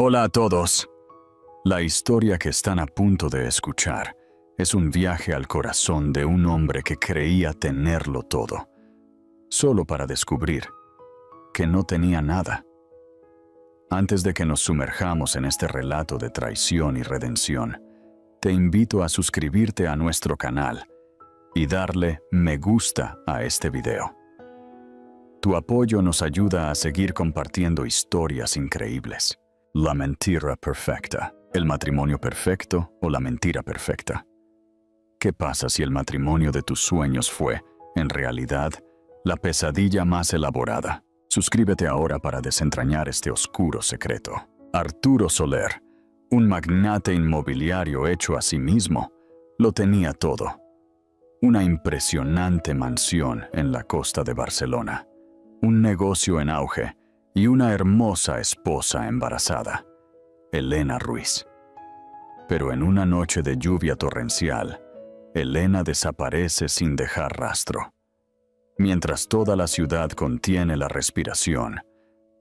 Hola a todos. La historia que están a punto de escuchar es un viaje al corazón de un hombre que creía tenerlo todo, solo para descubrir que no tenía nada. Antes de que nos sumerjamos en este relato de traición y redención, te invito a suscribirte a nuestro canal y darle me gusta a este video. Tu apoyo nos ayuda a seguir compartiendo historias increíbles. La mentira perfecta, el matrimonio perfecto o la mentira perfecta. ¿Qué pasa si el matrimonio de tus sueños fue, en realidad, la pesadilla más elaborada? Suscríbete ahora para desentrañar este oscuro secreto. Arturo Soler, un magnate inmobiliario hecho a sí mismo, lo tenía todo. Una impresionante mansión en la costa de Barcelona, un negocio en auge y una hermosa esposa embarazada, Elena Ruiz. Pero en una noche de lluvia torrencial, Elena desaparece sin dejar rastro. Mientras toda la ciudad contiene la respiración,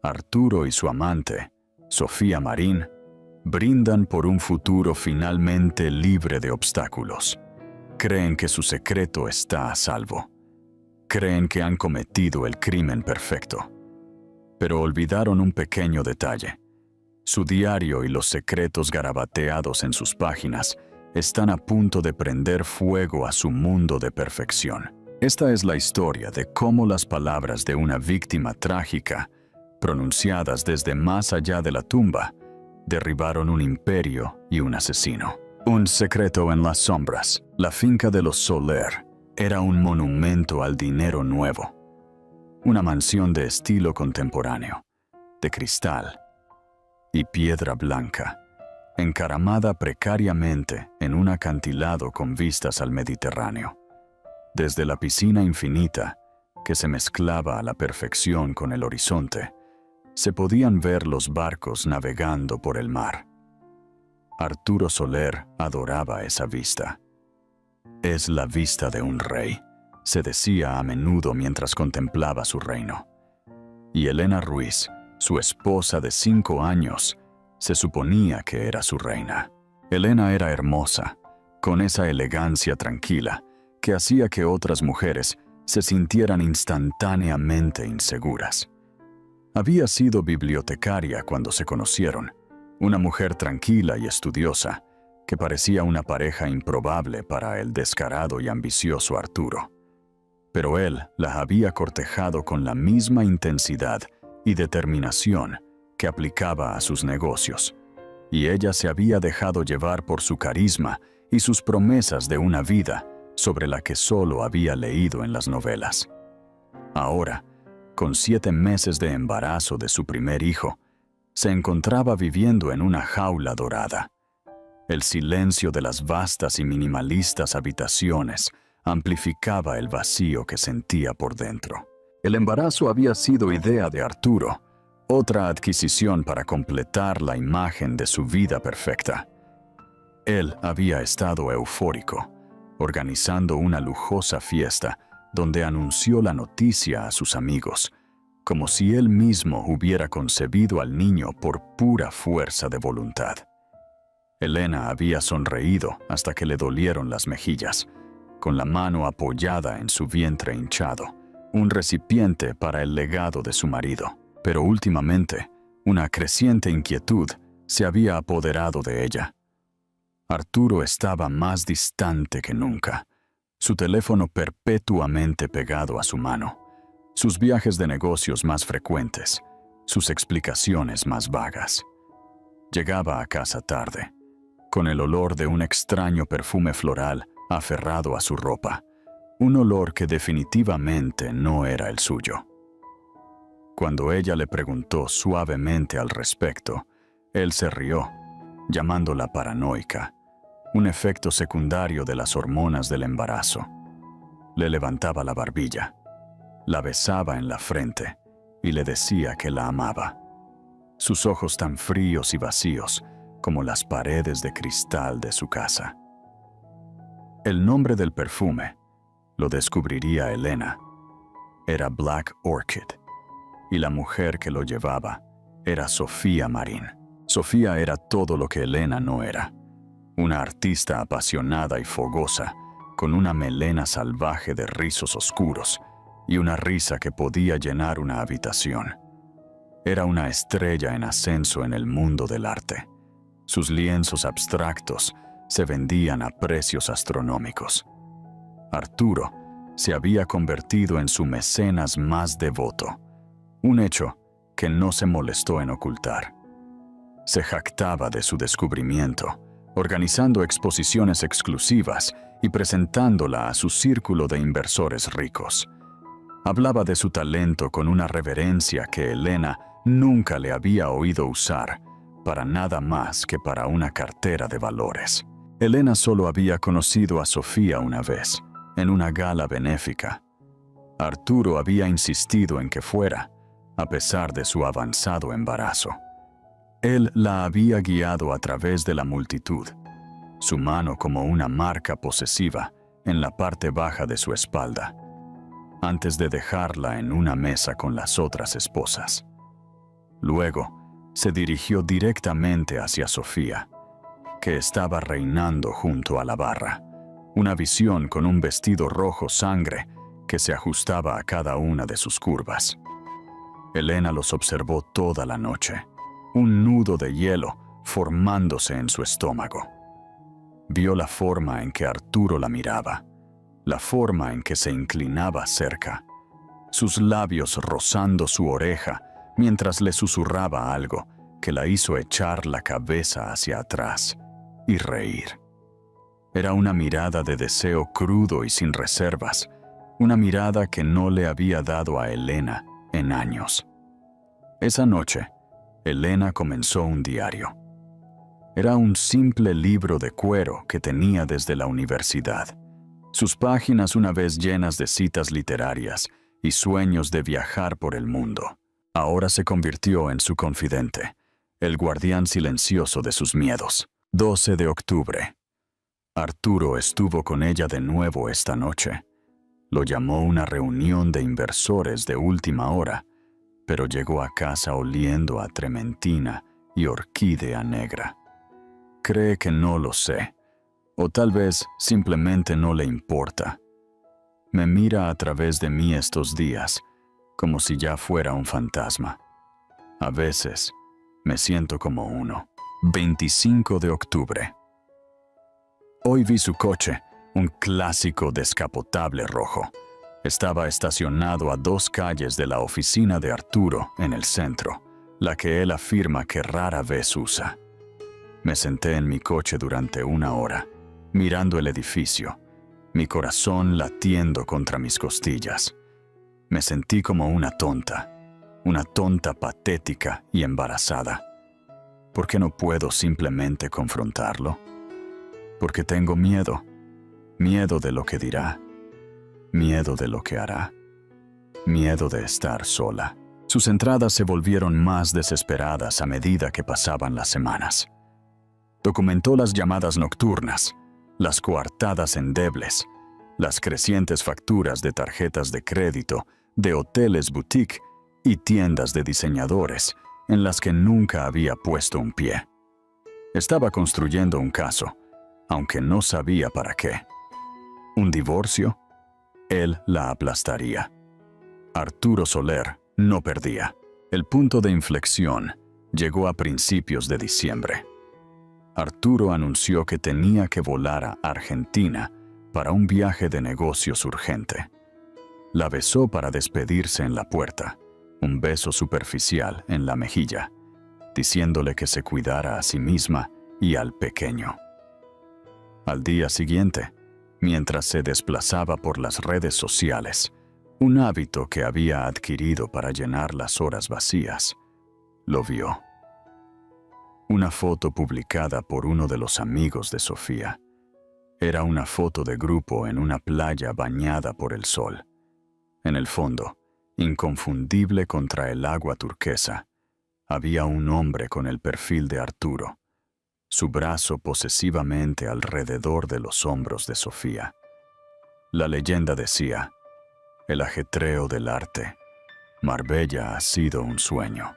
Arturo y su amante, Sofía Marín, brindan por un futuro finalmente libre de obstáculos. Creen que su secreto está a salvo. Creen que han cometido el crimen perfecto. Pero olvidaron un pequeño detalle. Su diario y los secretos garabateados en sus páginas están a punto de prender fuego a su mundo de perfección. Esta es la historia de cómo las palabras de una víctima trágica, pronunciadas desde más allá de la tumba, derribaron un imperio y un asesino. Un secreto en las sombras. La finca de los Soler era un monumento al dinero nuevo. Una mansión de estilo contemporáneo, de cristal y piedra blanca, encaramada precariamente en un acantilado con vistas al Mediterráneo. Desde la piscina infinita, que se mezclaba a la perfección con el horizonte, se podían ver los barcos navegando por el mar. Arturo Soler adoraba esa vista. Es la vista de un rey, se decía a menudo mientras contemplaba su reino. Y Elena Ruiz, su esposa de 5 años, se suponía que era su reina. Elena era hermosa, con esa elegancia tranquila que hacía que otras mujeres se sintieran instantáneamente inseguras. Había sido bibliotecaria cuando se conocieron, una mujer tranquila y estudiosa, que parecía una pareja improbable para el descarado y ambicioso Arturo. Pero él la había cortejado con la misma intensidad y determinación que aplicaba a sus negocios, y ella se había dejado llevar por su carisma y sus promesas de una vida sobre la que solo había leído en las novelas. Ahora, con 7 meses de embarazo de su primer hijo, se encontraba viviendo en una jaula dorada. El silencio de las vastas y minimalistas habitaciones amplificaba el vacío que sentía por dentro. El embarazo había sido idea de Arturo, otra adquisición para completar la imagen de su vida perfecta. Él había estado eufórico, organizando una lujosa fiesta donde anunció la noticia a sus amigos, como si él mismo hubiera concebido al niño por pura fuerza de voluntad. Elena había sonreído hasta que le dolieron las mejillas, con la mano apoyada en su vientre hinchado, un recipiente para el legado de su marido. Pero últimamente, una creciente inquietud se había apoderado de ella. Arturo estaba más distante que nunca, su teléfono perpetuamente pegado a su mano, sus viajes de negocios más frecuentes, sus explicaciones más vagas. Llegaba a casa tarde, con el olor de un extraño perfume floral aferrado a su ropa, un olor que definitivamente no era el suyo. Cuando ella le preguntó suavemente al respecto, él se rió, llamándola paranoica, un efecto secundario de las hormonas del embarazo. Le levantaba la barbilla, la besaba en la frente y le decía que la amaba. Sus ojos tan fríos y vacíos como las paredes de cristal de su casa. El nombre del perfume, lo descubriría Elena, era Black Orchid, y la mujer que lo llevaba era Sofía Marín. Sofía era todo lo que Elena no era. Una artista apasionada y fogosa, con una melena salvaje de rizos oscuros y una risa que podía llenar una habitación. Era una estrella en ascenso en el mundo del arte. Sus lienzos abstractos se vendían a precios astronómicos. Arturo se había convertido en su mecenas más devoto, un hecho que no se molestó en ocultar. Se jactaba de su descubrimiento, organizando exposiciones exclusivas y presentándola a su círculo de inversores ricos. Hablaba de su talento con una reverencia que Elena nunca le había oído usar para nada más que para una cartera de valores. Elena solo había conocido a Sofía una vez, en una gala benéfica. Arturo había insistido en que fuera, a pesar de su avanzado embarazo. Él la había guiado a través de la multitud, su mano como una marca posesiva en la parte baja de su espalda, antes de dejarla en una mesa con las otras esposas. Luego, se dirigió directamente hacia Sofía, que estaba reinando junto a la barra, una visión con un vestido rojo sangre que se ajustaba a cada una de sus curvas. Elena los observó toda la noche, un nudo de hielo formándose en su estómago. Vio la forma en que Arturo la miraba, la forma en que se inclinaba cerca, sus labios rozando su oreja mientras le susurraba algo que la hizo echar la cabeza hacia atrás y reír. Era una mirada de deseo crudo y sin reservas, una mirada que no le había dado a Elena en años. Esa noche, Elena comenzó un diario. Era un simple libro de cuero que tenía desde la universidad. Sus páginas una vez llenas de citas literarias y sueños de viajar por el mundo. Ahora se convirtió en su confidente, el guardián silencioso de sus miedos. 12 de octubre. Arturo estuvo con ella de nuevo esta noche. Lo llamó una reunión de inversores de última hora, pero llegó a casa oliendo a trementina y orquídea negra. Cree que no lo sé, o tal vez simplemente no le importa. Me mira a través de mí estos días, como si ya fuera un fantasma. A veces, me siento como uno. 25 de octubre. Hoy vi su coche, un clásico descapotable rojo. Estaba estacionado a 2 calles de la oficina de Arturo en el centro, la que él afirma que rara vez usa. Me senté en mi coche durante 1 hora, mirando el edificio, mi corazón latiendo contra mis costillas. Me sentí como una tonta patética y embarazada. ¿Por qué no puedo simplemente confrontarlo? Porque tengo miedo de lo que dirá, miedo de lo que hará, miedo de estar sola. Sus entradas se volvieron más desesperadas a medida que pasaban las semanas. Documentó las llamadas nocturnas, las coartadas endebles, las crecientes facturas de tarjetas de crédito, de hoteles boutique y tiendas de diseñadores en las que nunca había puesto un pie. Estaba construyendo un caso, aunque no sabía para qué. ¿Un divorcio? Él la aplastaría. Arturo Soler no perdía. El punto de inflexión llegó a principios de diciembre. Arturo anunció que tenía que volar a Argentina para un viaje de negocios urgente. La besó para despedirse en la puerta, un beso superficial en la mejilla, diciéndole que se cuidara a sí misma y al pequeño. Al día siguiente, mientras se desplazaba por las redes sociales, un hábito que había adquirido para llenar las horas vacías, lo vio. Una foto publicada por uno de los amigos de Sofía. Era una foto de grupo en una playa bañada por el sol. En el fondo, inconfundible contra el agua turquesa, había un hombre con el perfil de Arturo, su brazo posesivamente alrededor de los hombros de Sofía. La leyenda decía: el ajetreo del arte. Marbella ha sido un sueño.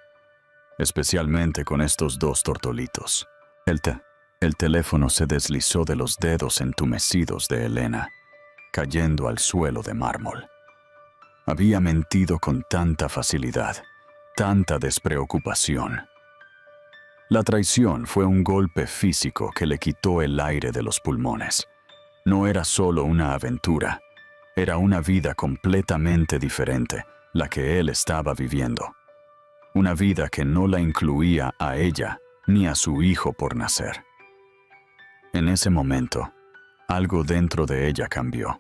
especialmente con estos dos tortolitos. El teléfono se deslizó de los dedos entumecidos de Elena, cayendo al suelo de mármol. Había mentido con tanta facilidad, tanta despreocupación. La traición fue un golpe físico que le quitó el aire de los pulmones. No era solo una aventura, era una vida completamente diferente la que él estaba viviendo. Una vida que no la incluía a ella ni a su hijo por nacer. En ese momento, algo dentro de ella cambió.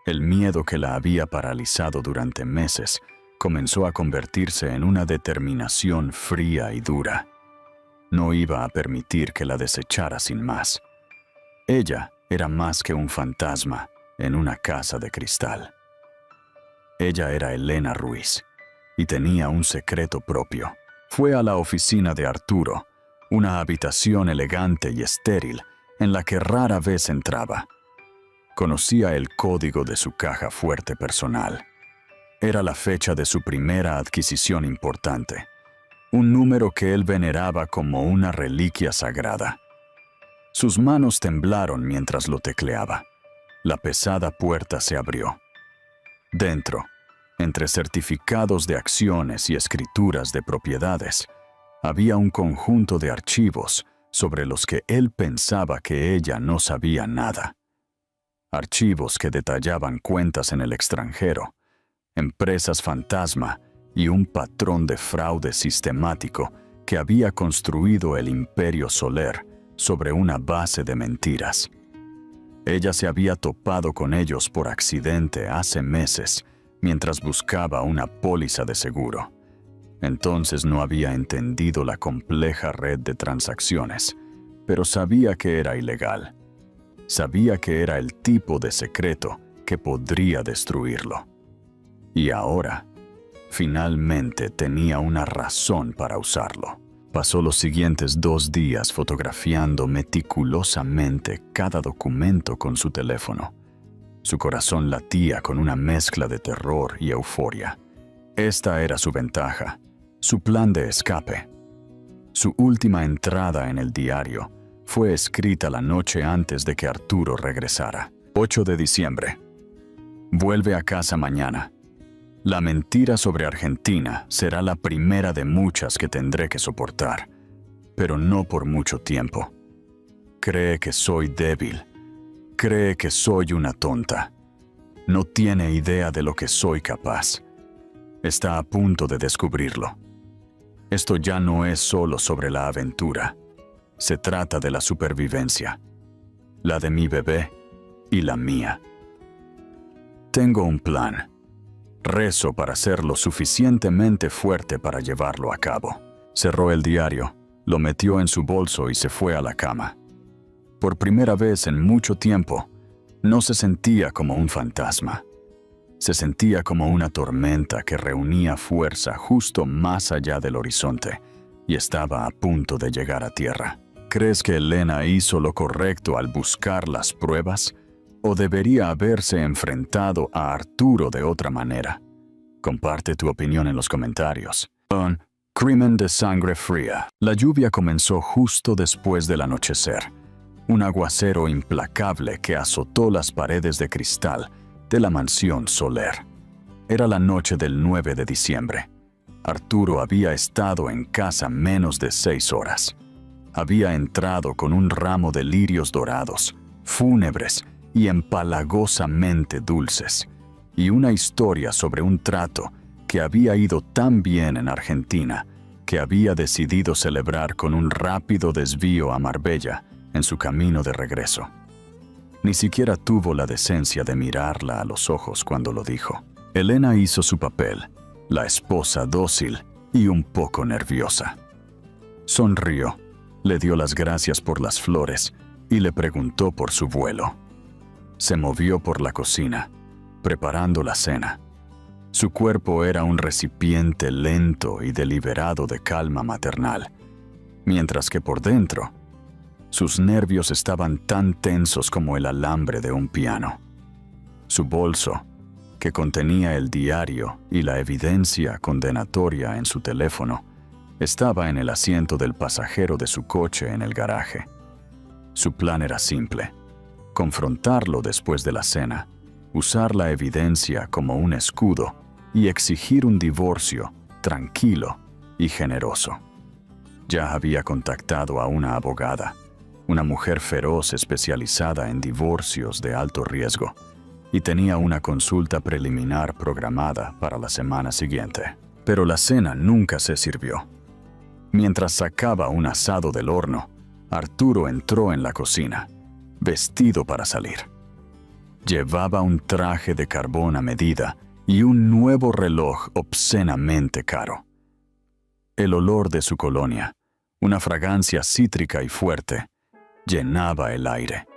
El miedo que la había paralizado durante meses comenzó a convertirse en una determinación fría y dura. No iba a permitir que la desechara sin más. Ella era más que un fantasma en una casa de cristal. Ella era Elena Ruiz y tenía un secreto propio. Fue a la oficina de Arturo, una habitación elegante y estéril en la que rara vez entraba. Conocía el código de su caja fuerte personal. Era la fecha de su primera adquisición importante, un número que él veneraba como una reliquia sagrada. Sus manos temblaron mientras lo tecleaba. La pesada puerta se abrió. Dentro, entre certificados de acciones y escrituras de propiedades, había un conjunto de archivos sobre los que él pensaba que ella no sabía nada. Archivos que detallaban cuentas en el extranjero, empresas fantasma y un patrón de fraude sistemático que había construido el Imperio Soler sobre una base de mentiras. Ella se había topado con ellos por accidente hace meses mientras buscaba una póliza de seguro. Entonces no había entendido la compleja red de transacciones, pero sabía que era ilegal. Sabía que era el tipo de secreto que podría destruirlo. Y ahora, finalmente tenía una razón para usarlo. Pasó los siguientes 2 días fotografiando meticulosamente cada documento con su teléfono. Su corazón latía con una mezcla de terror y euforia. Esta era su ventaja, su plan de escape. Su última entrada en el diario fue escrita la noche antes de que Arturo regresara. 8 de diciembre. Vuelve a casa mañana. La mentira sobre Argentina será la primera de muchas que tendré que soportar, pero no por mucho tiempo. Cree que soy débil. Cree que soy una tonta. No tiene idea de lo que soy capaz. Está a punto de descubrirlo. Esto ya no es solo sobre la aventura. Se trata de la supervivencia. La de mi bebé y la mía. Tengo un plan. Rezo para ser lo suficientemente fuerte para llevarlo a cabo. Cerró el diario, lo metió en su bolso y se fue a la cama. Por primera vez en mucho tiempo, no se sentía como un fantasma. Se sentía como una tormenta que reunía fuerza justo más allá del horizonte y estaba a punto de llegar a tierra. ¿Crees que Elena hizo lo correcto al buscar las pruebas? ¿O debería haberse enfrentado a Arturo de otra manera? Comparte tu opinión en los comentarios. Crimen de sangre fría. La lluvia comenzó justo después del anochecer. Un aguacero implacable que azotó las paredes de cristal de la mansión Soler. Era la noche del 9 de diciembre. Arturo había estado en casa menos de 6 horas. Había entrado con un ramo de lirios dorados, fúnebres y empalagosamente dulces, y una historia sobre un trato que había ido tan bien en Argentina que había decidido celebrar con un rápido desvío a Marbella en su camino de regreso. Ni siquiera tuvo la decencia de mirarla a los ojos cuando lo dijo. Elena hizo su papel, la esposa dócil y un poco nerviosa. Sonrió, le dio las gracias por las flores y le preguntó por su vuelo. Se movió por la cocina, preparando la cena. Su cuerpo era un recipiente lento y deliberado de calma maternal, mientras que por dentro, sus nervios estaban tan tensos como el alambre de un piano. Su bolso, que contenía el diario y la evidencia condenatoria en su teléfono, Estaba en el asiento del pasajero de su coche en el garaje. Su plan era simple: confrontarlo después de la cena, usar la evidencia como un escudo y exigir un divorcio tranquilo y generoso. Ya había contactado a una abogada, una mujer feroz especializada en divorcios de alto riesgo, y tenía una consulta preliminar programada para la semana siguiente. Pero la cena nunca se sirvió. Mientras sacaba un asado del horno, Arturo entró en la cocina, vestido para salir. Llevaba un traje de carbón a medida y un nuevo reloj obscenamente caro. El olor de su colonia, una fragancia cítrica y fuerte, llenaba el aire,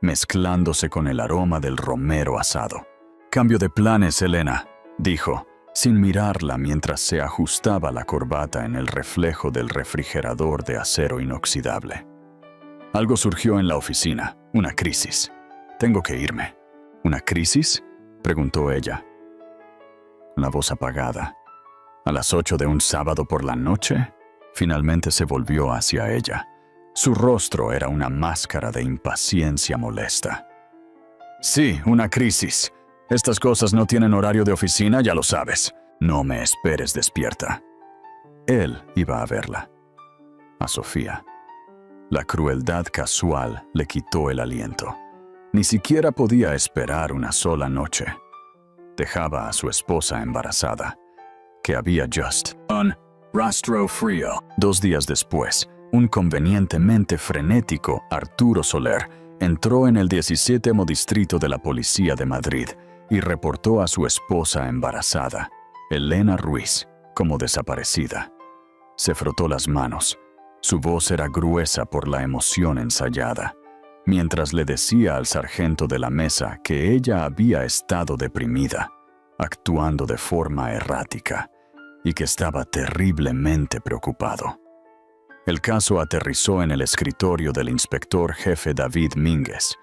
mezclándose con el aroma del romero asado. «Cambio de planes, Elena», dijo, sin mirarla mientras se ajustaba la corbata en el reflejo del refrigerador de acero inoxidable. «Algo surgió en la oficina, una crisis. Tengo que irme». «¿Una crisis?», preguntó ella. La voz apagada. «¿A las 8 de un sábado por la noche?». Finalmente se volvió hacia ella. Su rostro era una máscara de impaciencia molesta. «Sí, una crisis. Estas cosas no tienen horario de oficina, ya lo sabes. No me esperes despierta». Él iba a verla. A Sofía. La crueldad casual le quitó el aliento. Ni siquiera podía esperar una sola noche. Dejaba a su esposa embarazada, que había just un rastro frío. 2 días después, un convenientemente frenético Arturo Soler entró en el 17º distrito de la Policía de Madrid y reportó a su esposa embarazada, Elena Ruiz, como desaparecida. Se frotó las manos. Su voz era gruesa por la emoción ensayada, mientras le decía al sargento de la mesa que ella había estado deprimida, actuando de forma errática, y que estaba terriblemente preocupado. El caso aterrizó en el escritorio del inspector jefe David Mínguez,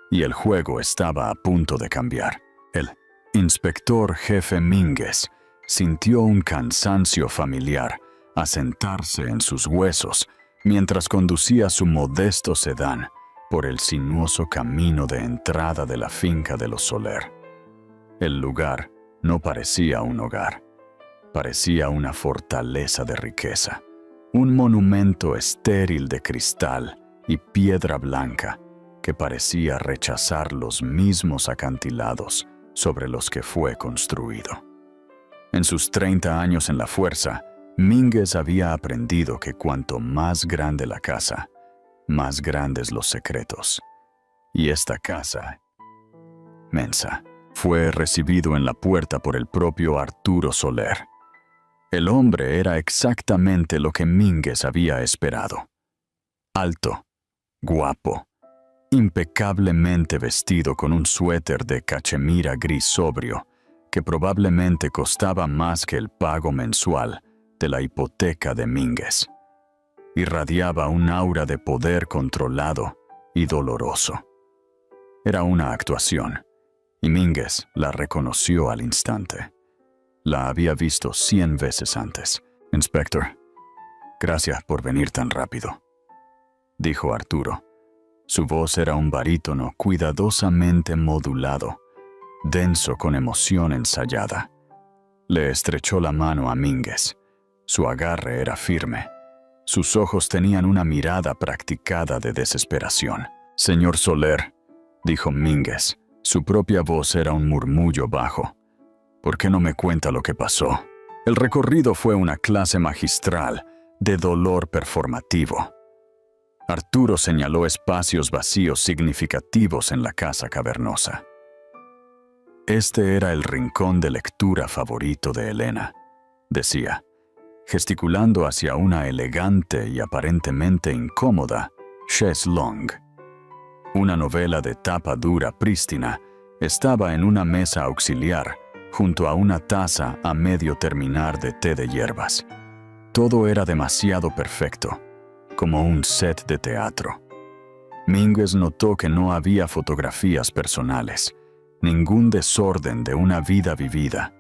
y el juego estaba a punto de cambiar. El inspector jefe Mínguez sintió un cansancio familiar asentarse en sus huesos mientras conducía su modesto sedán por el sinuoso camino de entrada de la finca de los Soler. El lugar no parecía un hogar, parecía una fortaleza de riqueza, un monumento estéril de cristal y piedra blanca que parecía rechazar los mismos acantilados sobre los que fue construido. En sus 30 años en la fuerza, Mínguez había aprendido que cuanto más grande la casa, más grandes los secretos. Y esta casa, mensa, fue recibido en la puerta por el propio Arturo Soler. El hombre era exactamente lo que Mínguez había esperado. Alto, guapo, impecablemente vestido con un suéter de cachemira gris sobrio, que probablemente costaba más que el pago mensual de la hipoteca de Mínguez. Irradiaba un aura de poder controlado y doloroso. Era una actuación, y Mínguez la reconoció al instante. La había visto 100 veces antes. «Inspector, gracias por venir tan rápido», dijo Arturo. Su voz era un barítono cuidadosamente modulado, denso con emoción ensayada. Le estrechó la mano a Mínguez. Su agarre era firme. Sus ojos tenían una mirada practicada de desesperación. «Señor Soler», dijo Mínguez. Su propia voz era un murmullo bajo. «¿Por qué no me cuenta lo que pasó?». El recorrido fue una clase magistral de dolor performativo. Arturo señaló espacios vacíos significativos en la casa cavernosa. Este era el rincón de lectura favorito de Elena, decía, gesticulando hacia una elegante y aparentemente incómoda chaise longue. Una novela de tapa dura prístina estaba en una mesa auxiliar junto a una taza a medio terminar de té de hierbas. Todo era demasiado perfecto, como un set de teatro. Mínguez notó que no había fotografías personales, ningún desorden de una vida vivida,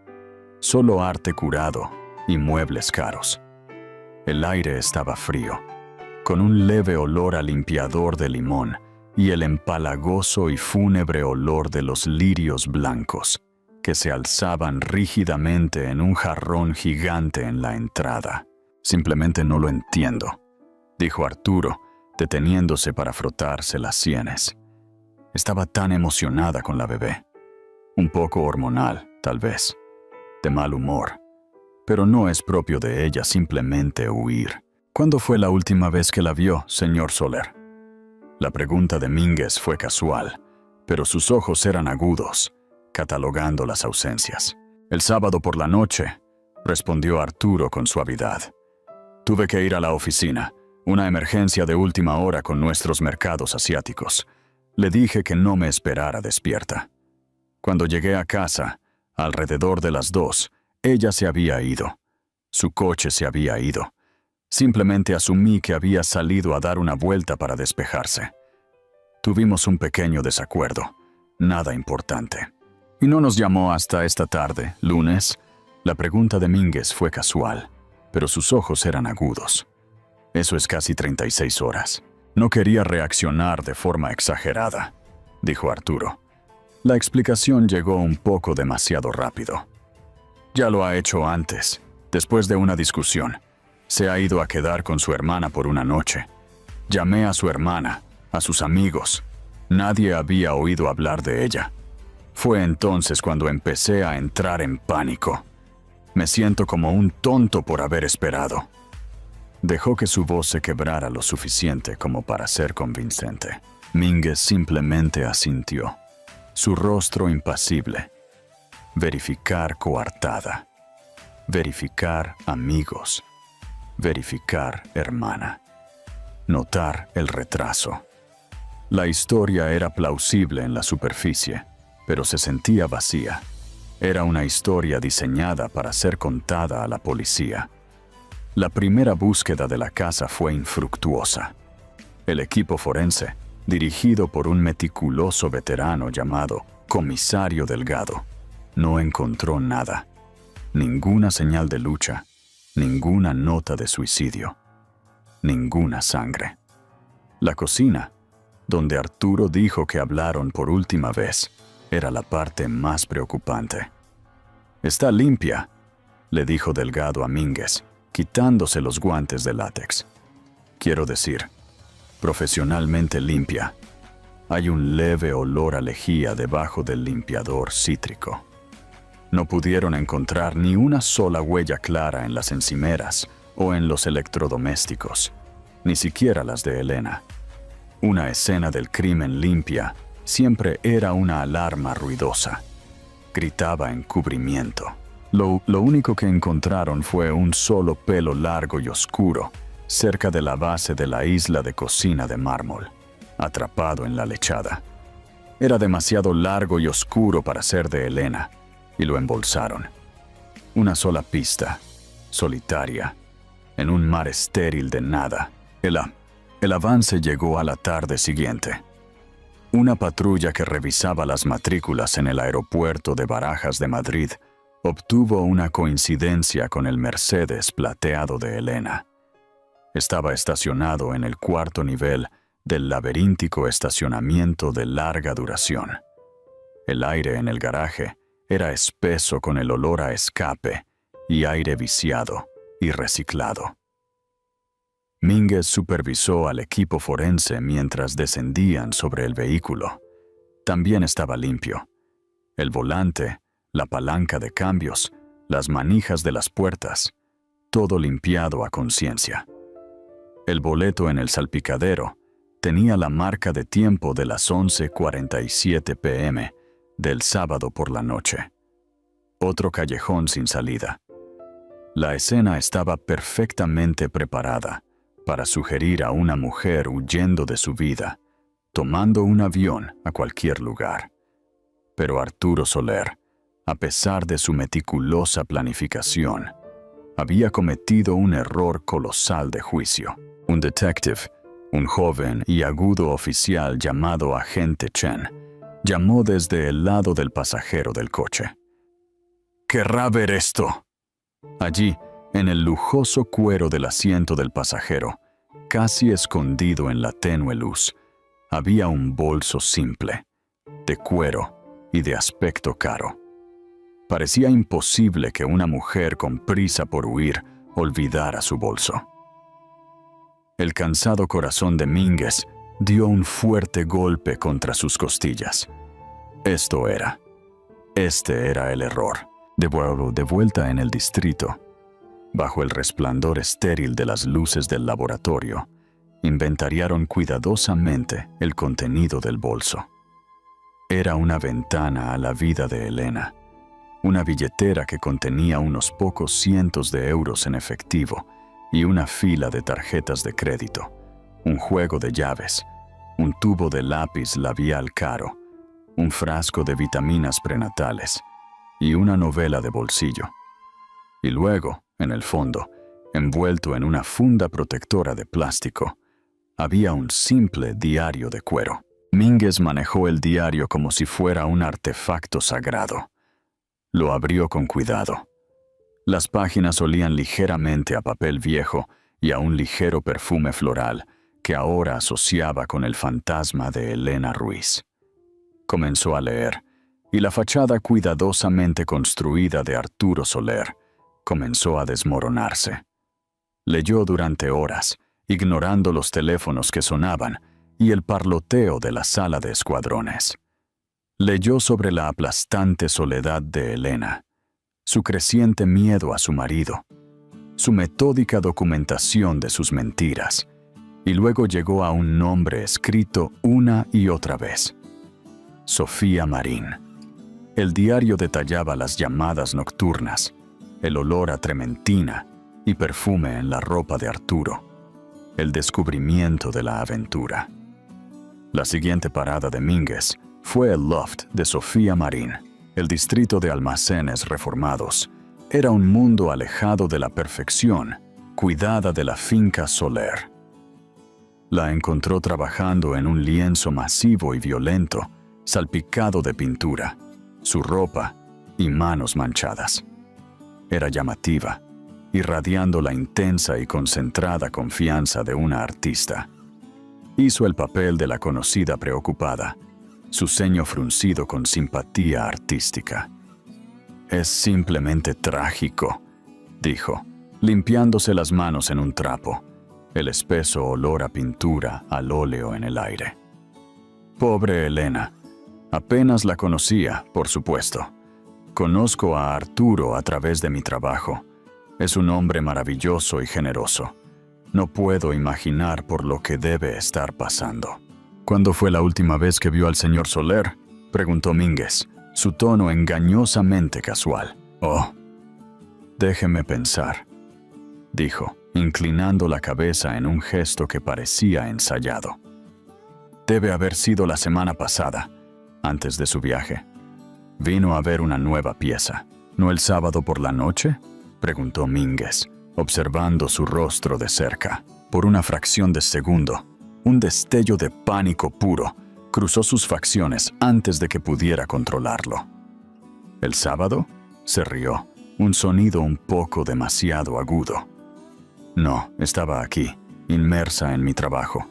solo arte curado y muebles caros. El aire estaba frío, con un leve olor a limpiador de limón y el empalagoso y fúnebre olor de los lirios blancos, que se alzaban rígidamente en un jarrón gigante en la entrada. «Simplemente no lo entiendo», dijo Arturo, deteniéndose para frotarse las sienes. Estaba tan emocionada con la bebé. Un poco hormonal, tal vez. De mal humor. Pero no es propio de ella simplemente huir. «¿Cuándo fue la última vez que la vio, señor Soler?» La pregunta de Mínguez fue casual, pero sus ojos eran agudos, catalogando las ausencias. «El sábado por la noche», respondió Arturo con suavidad. «Tuve que ir a la oficina. Una emergencia de última hora con nuestros mercados asiáticos. Le dije que no me esperara despierta. Cuando llegué a casa, alrededor de las 2, ella se había ido. Su coche se había ido. Simplemente asumí que había salido a dar una vuelta para despejarse. Tuvimos un pequeño desacuerdo, nada importante. Y no nos llamó hasta esta tarde, lunes». La pregunta de Mínguez fue casual, pero sus ojos eran agudos. «Eso es casi 36 horas. No quería reaccionar de forma exagerada», dijo Arturo. La explicación llegó un poco demasiado rápido. «Ya lo ha hecho antes, después de una discusión. Se ha ido a quedar con su hermana por una noche. Llamé a su hermana, a sus amigos. Nadie había oído hablar de ella. Fue entonces cuando empecé a entrar en pánico. Me siento como un tonto por haber esperado». Dejó que su voz se quebrara lo suficiente como para ser convincente. Mínguez simplemente asintió, su rostro impasible. Verificar coartada. Verificar amigos. Verificar hermana. Notar el retraso. La historia era plausible en la superficie, pero se sentía vacía. Era una historia diseñada para ser contada a la policía. La primera búsqueda de la casa fue infructuosa. El equipo forense, dirigido por un meticuloso veterano llamado Comisario Delgado, no encontró nada. Ninguna señal de lucha, ninguna nota de suicidio, ninguna sangre. La cocina, donde Arturo dijo que hablaron por última vez, era la parte más preocupante. «Está limpia», le dijo Delgado a Mínguez, quitándose los guantes de látex. «Quiero decir, profesionalmente limpia. Hay un leve olor a lejía debajo del limpiador cítrico». No pudieron encontrar ni una sola huella clara en las encimeras o en los electrodomésticos, ni siquiera las de Elena. Una escena del crimen limpia siempre era una alarma ruidosa. Gritaba encubrimiento. Lo único que encontraron fue un solo pelo largo y oscuro, cerca de la base de la isla de cocina de mármol, atrapado en la lechada. Era demasiado largo y oscuro para ser de Elena, y lo embolsaron. Una sola pista, solitaria, en un mar estéril de nada. El avance llegó a la tarde siguiente. Una patrulla que revisaba las matrículas en el aeropuerto de Barajas de Madrid obtuvo una coincidencia con el Mercedes plateado de Elena. Estaba estacionado en el cuarto nivel del laberíntico estacionamiento de larga duración. El aire en el garaje era espeso con el olor a escape y aire viciado y reciclado. Mínguez supervisó al equipo forense mientras descendían sobre el vehículo. También estaba limpio. El volante, la palanca de cambios, las manijas de las puertas, todo limpiado a conciencia. El boleto en el salpicadero tenía la marca de tiempo de las 11:47 p.m. del sábado por la noche. Otro callejón sin salida. La escena estaba perfectamente preparada para sugerir a una mujer huyendo de su vida, tomando un avión a cualquier lugar. Pero Arturo Soler, a pesar de su meticulosa planificación, había cometido un error colosal de juicio. Un detective, un joven y agudo oficial llamado Agente Chen, llamó desde el lado del pasajero del coche. «¿Querrá ver esto?» Allí, En el lujoso cuero del asiento del pasajero, casi escondido en la tenue luz, había un bolso simple, de cuero y de aspecto caro. Parecía imposible que una mujer con prisa por huir olvidara su bolso. El cansado corazón de Mínguez dio un fuerte golpe contra sus costillas. Este era el error. De vuelta en el distrito, bajo el resplandor estéril de las luces del laboratorio, inventariaron cuidadosamente el contenido del bolso. Era una ventana a la vida de Elena, una billetera que contenía unos pocos cientos de euros en efectivo y una fila de tarjetas de crédito, un juego de llaves, un tubo de lápiz labial caro, un frasco de vitaminas prenatales y una novela de bolsillo. Y luego, en el fondo, envuelto en una funda protectora de plástico, había un simple diario de cuero. Mínguez manejó el diario como si fuera un artefacto sagrado. Lo abrió con cuidado. Las páginas olían ligeramente a papel viejo y a un ligero perfume floral que ahora asociaba con el fantasma de Elena Ruiz. Comenzó a leer, y la fachada cuidadosamente construida de Arturo Soler comenzó a desmoronarse. Leyó durante horas, ignorando los teléfonos que sonaban y el parloteo de la sala de escuadrones. Leyó sobre la aplastante soledad de Elena, su creciente miedo a su marido, su metódica documentación de sus mentiras, y luego llegó a un nombre escrito una y otra vez: Sofía Marín. El diario detallaba las llamadas nocturnas, el olor a trementina y perfume en la ropa de Arturo, el descubrimiento de la aventura. La siguiente parada de Mínguez fue el loft de Sofía Marín. El distrito de almacenes reformados era un mundo alejado de la perfección, cuidada de la finca Soler. La encontró trabajando en un lienzo masivo y violento, salpicado de pintura, su ropa y manos manchadas. Era llamativa, irradiando la intensa y concentrada confianza de una artista. Hizo el papel de la conocida preocupada, su ceño fruncido con simpatía artística. «Es simplemente trágico», dijo, limpiándose las manos en un trapo, el espeso olor a pintura al óleo en el aire. «Pobre Elena. Apenas la conocía, por supuesto. Conozco a Arturo a través de mi trabajo. Es un hombre maravilloso y generoso. No puedo imaginar por lo que debe estar pasando». «¿Cuándo fue la última vez que vio al señor Soler?», preguntó Mínguez, su tono engañosamente casual. «Oh, déjeme pensar», dijo, inclinando la cabeza en un gesto que parecía ensayado. «Debe haber sido la semana pasada, antes de su viaje. Vino a ver una nueva pieza. ¿No el sábado por la noche?», preguntó Mínguez, observando su rostro de cerca. Por una fracción de segundo, un destello de pánico puro cruzó sus facciones antes de que pudiera controlarlo. «¿El sábado?», se rió, un sonido un poco demasiado agudo. «No, estaba aquí, inmersa en mi trabajo.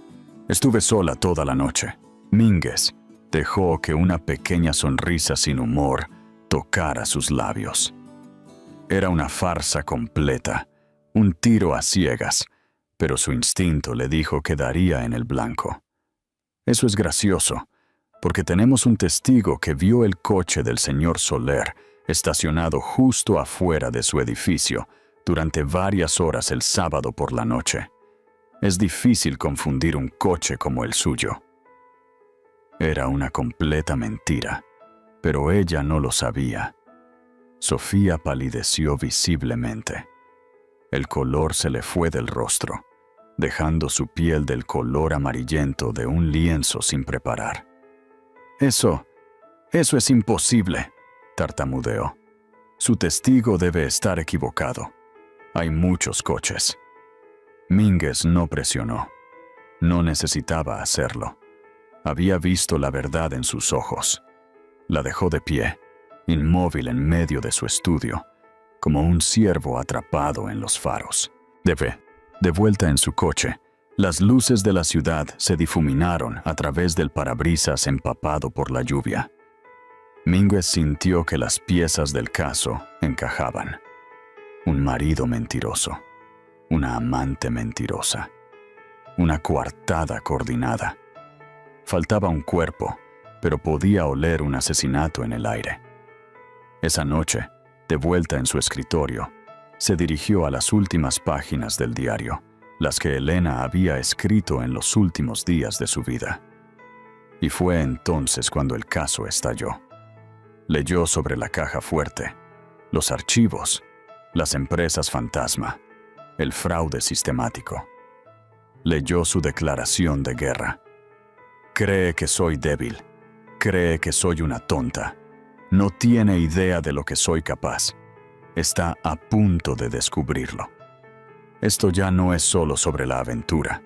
Estuve sola toda la noche». Mínguez dejó que una pequeña sonrisa sin humor tocara sus labios. Era una farsa completa, un tiro a ciegas, pero su instinto le dijo que daría en el blanco. Eso es gracioso, porque tenemos un testigo que vio el coche del señor Soler estacionado justo afuera de su edificio durante varias horas el sábado por la noche. Es difícil confundir un coche como el suyo. Era una completa mentira, pero ella no lo sabía. Sofía palideció visiblemente. El color se le fue del rostro, dejando su piel del color amarillento de un lienzo sin preparar. Eso es imposible», tartamudeó. «Su testigo debe estar equivocado. Hay muchos coches». Mínguez no presionó. No necesitaba hacerlo. Había visto la verdad en sus ojos. La dejó de pie, inmóvil en medio de su estudio, como un ciervo atrapado en los faros. De vuelta en su coche, las luces de la ciudad se difuminaron a través del parabrisas empapado por la lluvia. Mínguez sintió que las piezas del caso encajaban. Un marido mentiroso, una amante mentirosa, una coartada coordinada. Faltaba un cuerpo, pero podía oler un asesinato en el aire. Esa noche, de vuelta en su escritorio, se dirigió a las últimas páginas del diario, las que Elena había escrito en los últimos días de su vida. Y fue entonces cuando el caso estalló. Leyó sobre la caja fuerte, los archivos, las empresas fantasma, el fraude sistemático. Leyó su declaración de guerra. Cree que soy débil, cree que soy una tonta, no tiene idea de lo que soy capaz. Está a punto de descubrirlo. Esto ya no es solo sobre la aventura.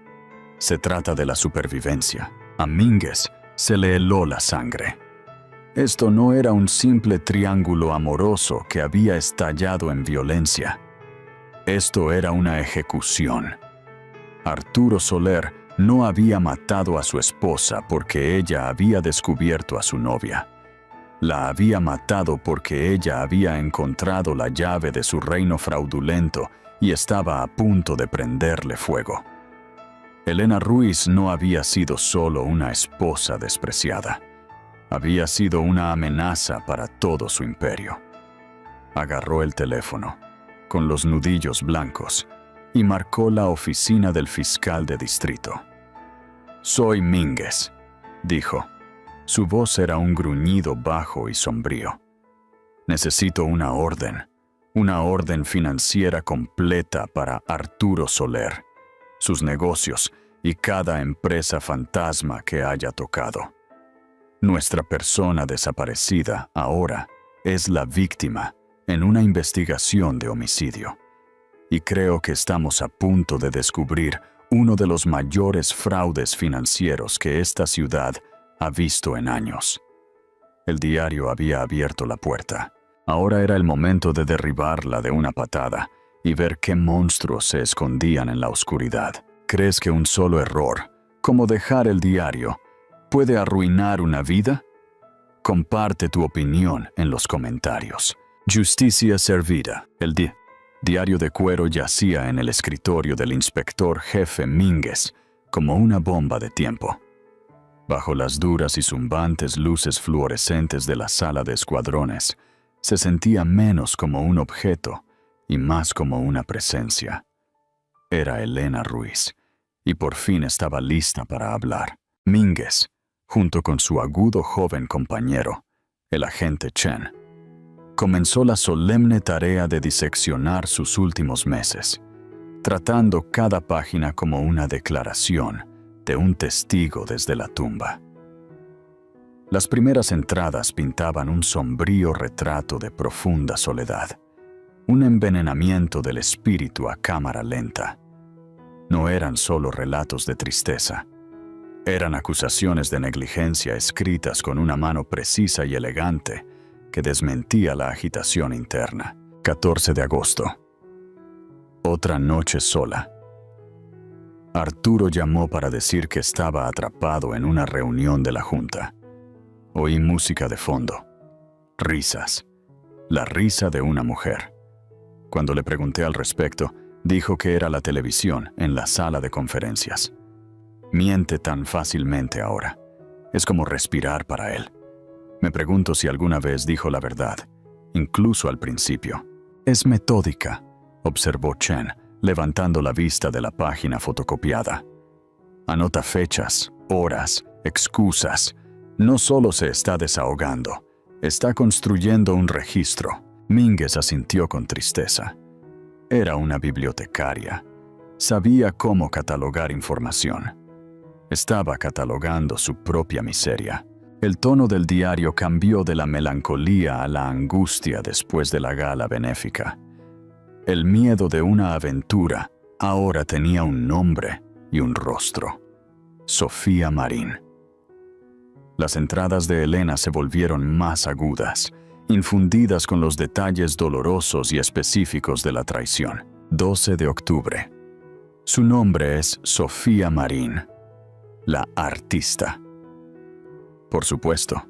Se trata de la supervivencia. A Mínguez se le heló la sangre. Esto no era un simple triángulo amoroso que había estallado en violencia. Esto era una ejecución. Arturo Soler no había matado a su esposa porque ella había descubierto a su novia. La había matado porque ella había encontrado la llave de su reino fraudulento y estaba a punto de prenderle fuego. Elena Ruiz no había sido solo una esposa despreciada. Había sido una amenaza para todo su imperio. Agarró el teléfono, con los nudillos blancos, y marcó la oficina del fiscal de distrito. «Soy Mínguez», dijo. Su voz era un gruñido bajo y sombrío. «Necesito una orden financiera completa para Arturo Soler, sus negocios y cada empresa fantasma que haya tocado. Nuestra persona desaparecida ahora es la víctima en una investigación de homicidio. Y creo que estamos a punto de descubrir uno de los mayores fraudes financieros que esta ciudad ha visto en años». El diario había abierto la puerta. Ahora era el momento de derribarla de una patada y ver qué monstruos se escondían en la oscuridad. ¿Crees que un solo error, como dejar el diario, puede arruinar una vida? Comparte tu opinión en los comentarios. Justicia servida. El diario de cuero yacía en el escritorio del inspector jefe Mínguez como una bomba de tiempo. Bajo las duras y zumbantes luces fluorescentes de la sala de escuadrones, se sentía menos como un objeto y más como una presencia. Era Elena Ruiz, y por fin estaba lista para hablar. Mínguez, junto con su agudo joven compañero, el agente Chen, comenzó la solemne tarea de diseccionar sus últimos meses, tratando cada página como una declaración de un testigo desde la tumba. Las primeras entradas pintaban un sombrío retrato de profunda soledad, un envenenamiento del espíritu a cámara lenta. No eran solo relatos de tristeza, eran acusaciones de negligencia escritas con una mano precisa y elegante que desmentía la agitación interna. 14 de agosto. Otra noche sola. Arturo llamó para decir que estaba atrapado en una reunión de la Junta. Oí música de fondo. Risas. La risa de una mujer. Cuando le pregunté al respecto, dijo que era la televisión en la sala de conferencias. Miente tan fácilmente ahora. Es como respirar para él. Me pregunto si alguna vez dijo la verdad, incluso al principio. Es metódica, observó Chen, levantando la vista de la página fotocopiada. Anota fechas, horas, excusas. No solo se está desahogando, está construyendo un registro. Mínguez asintió con tristeza. Era una bibliotecaria. Sabía cómo catalogar información. Estaba catalogando su propia miseria. El tono del diario cambió de la melancolía a la angustia después de la gala benéfica. El miedo de una aventura ahora tenía un nombre y un rostro. Sofía Marín. Las entradas de Elena se volvieron más agudas infundidas con los detalles dolorosos y específicos de la traición. 12 de octubre. Su nombre es Sofía Marín, la artista. Por supuesto,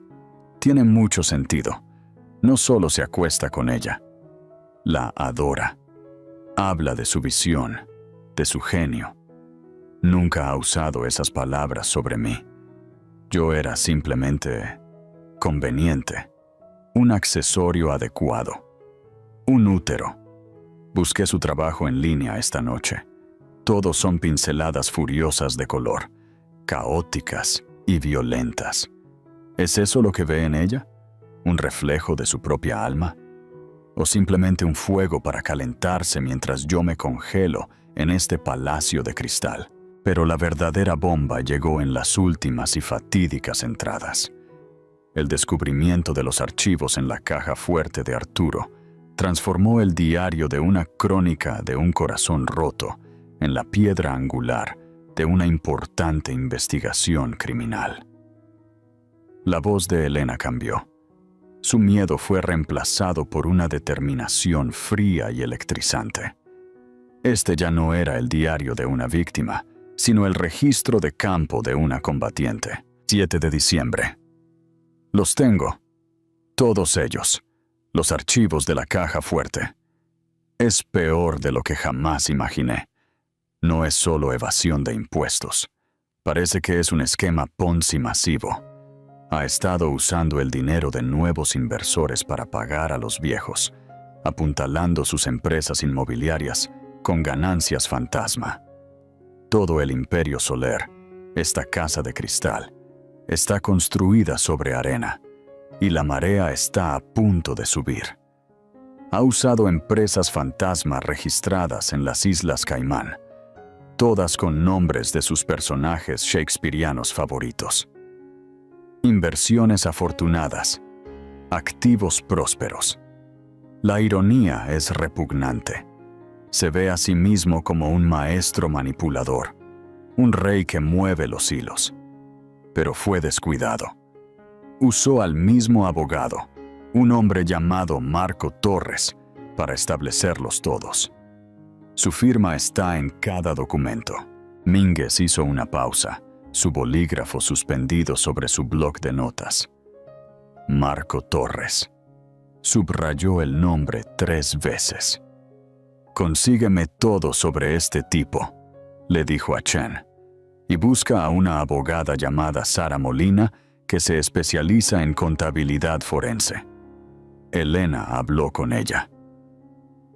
tiene mucho sentido. No solo se acuesta con ella, la adora. Habla de su visión, de su genio. Nunca ha usado esas palabras sobre mí. Yo era simplemente conveniente, un accesorio adecuado, un útero. Busqué su trabajo en línea esta noche. Todos son pinceladas furiosas de color, caóticas y violentas. ¿Es eso lo que ve en ella? ¿Un reflejo de su propia alma? ¿O simplemente un fuego para calentarse mientras yo me congelo en este palacio de cristal? Pero la verdadera bomba llegó en las últimas y fatídicas entradas. El descubrimiento de los archivos en la caja fuerte de Arturo transformó el diario de una crónica de un corazón roto en la piedra angular de una importante investigación criminal. La voz de Elena cambió. Su miedo fue reemplazado por una determinación fría y electrizante. Este ya no era el diario de una víctima, sino el registro de campo de una combatiente. 7 de diciembre. Los tengo. Todos ellos. Los archivos de la caja fuerte. Es peor de lo que jamás imaginé. No es solo evasión de impuestos. Parece que es un esquema Ponzi masivo. Ha estado usando el dinero de nuevos inversores para pagar a los viejos, apuntalando sus empresas inmobiliarias con ganancias fantasma. Todo el imperio Soler, esta casa de cristal, está construida sobre arena, y la marea está a punto de subir. Ha usado empresas fantasma registradas en las Islas Caimán, todas con nombres de sus personajes shakespearianos favoritos. Inversiones afortunadas, activos prósperos. La ironía es repugnante. Se ve a sí mismo como un maestro manipulador, un rey que mueve los hilos. Pero fue descuidado. Usó al mismo abogado, un hombre llamado Marco Torres, para establecerlos todos. Su firma está en cada documento. Mínguez hizo una pausa, su bolígrafo suspendido sobre su bloc de notas. Marco Torres. Subrayó el nombre 3 veces. «Consígueme todo sobre este tipo», le dijo a Chen, «y busca a una abogada llamada Sara Molina que se especializa en contabilidad forense». Elena habló con ella.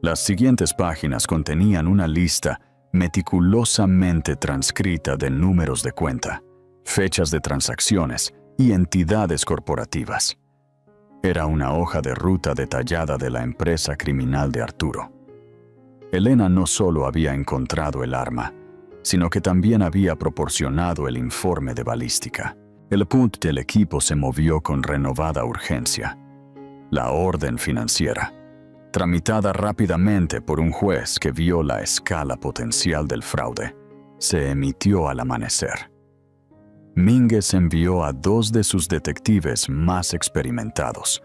Las siguientes páginas contenían una lista meticulosamente transcrita de números de cuenta, fechas de transacciones y entidades corporativas. Era una hoja de ruta detallada de la empresa criminal de Arturo. Elena no solo había encontrado el arma, sino que también había proporcionado el informe de balística. El punto del equipo se movió con renovada urgencia. La orden financiera, tramitada rápidamente por un juez que vio la escala potencial del fraude, se emitió al amanecer. Mínguez envió a 2 de sus detectives más experimentados,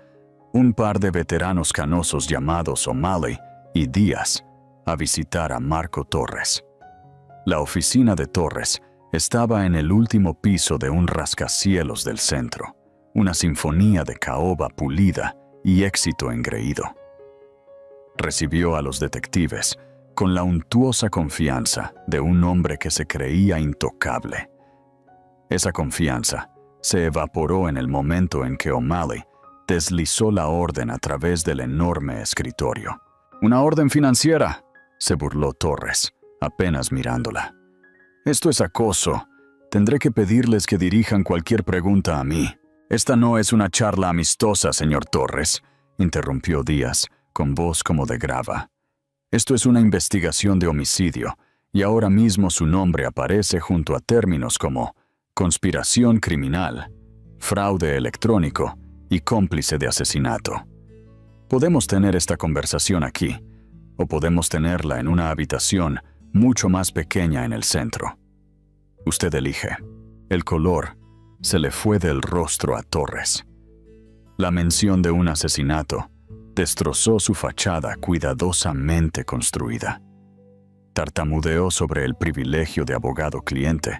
un par de veteranos canosos llamados O'Malley y Díaz, a visitar a Marco Torres. La oficina de Torres estaba en el último piso de un rascacielos del centro, una sinfonía de caoba pulida y éxito engreído. Recibió a los detectives con la untuosa confianza de un hombre que se creía intocable. Esa confianza se evaporó en el momento en que O'Malley deslizó la orden a través del enorme escritorio. «¡Una orden financiera!», se burló Torres, apenas mirándola. «Esto es acoso. Tendré que pedirles que dirijan cualquier pregunta a mí». «Esta no es una charla amistosa, señor Torres», interrumpió Díaz, con voz como de grava. «Esto es una investigación de homicidio, y ahora mismo su nombre aparece junto a términos como conspiración criminal, fraude electrónico y cómplice de asesinato. Podemos tener esta conversación aquí, o podemos tenerla en una habitación mucho más pequeña en el centro. Usted elige». El color se le fue del rostro a Torres. La mención de un asesinato destrozó su fachada cuidadosamente construida. Tartamudeó sobre el privilegio de abogado-cliente,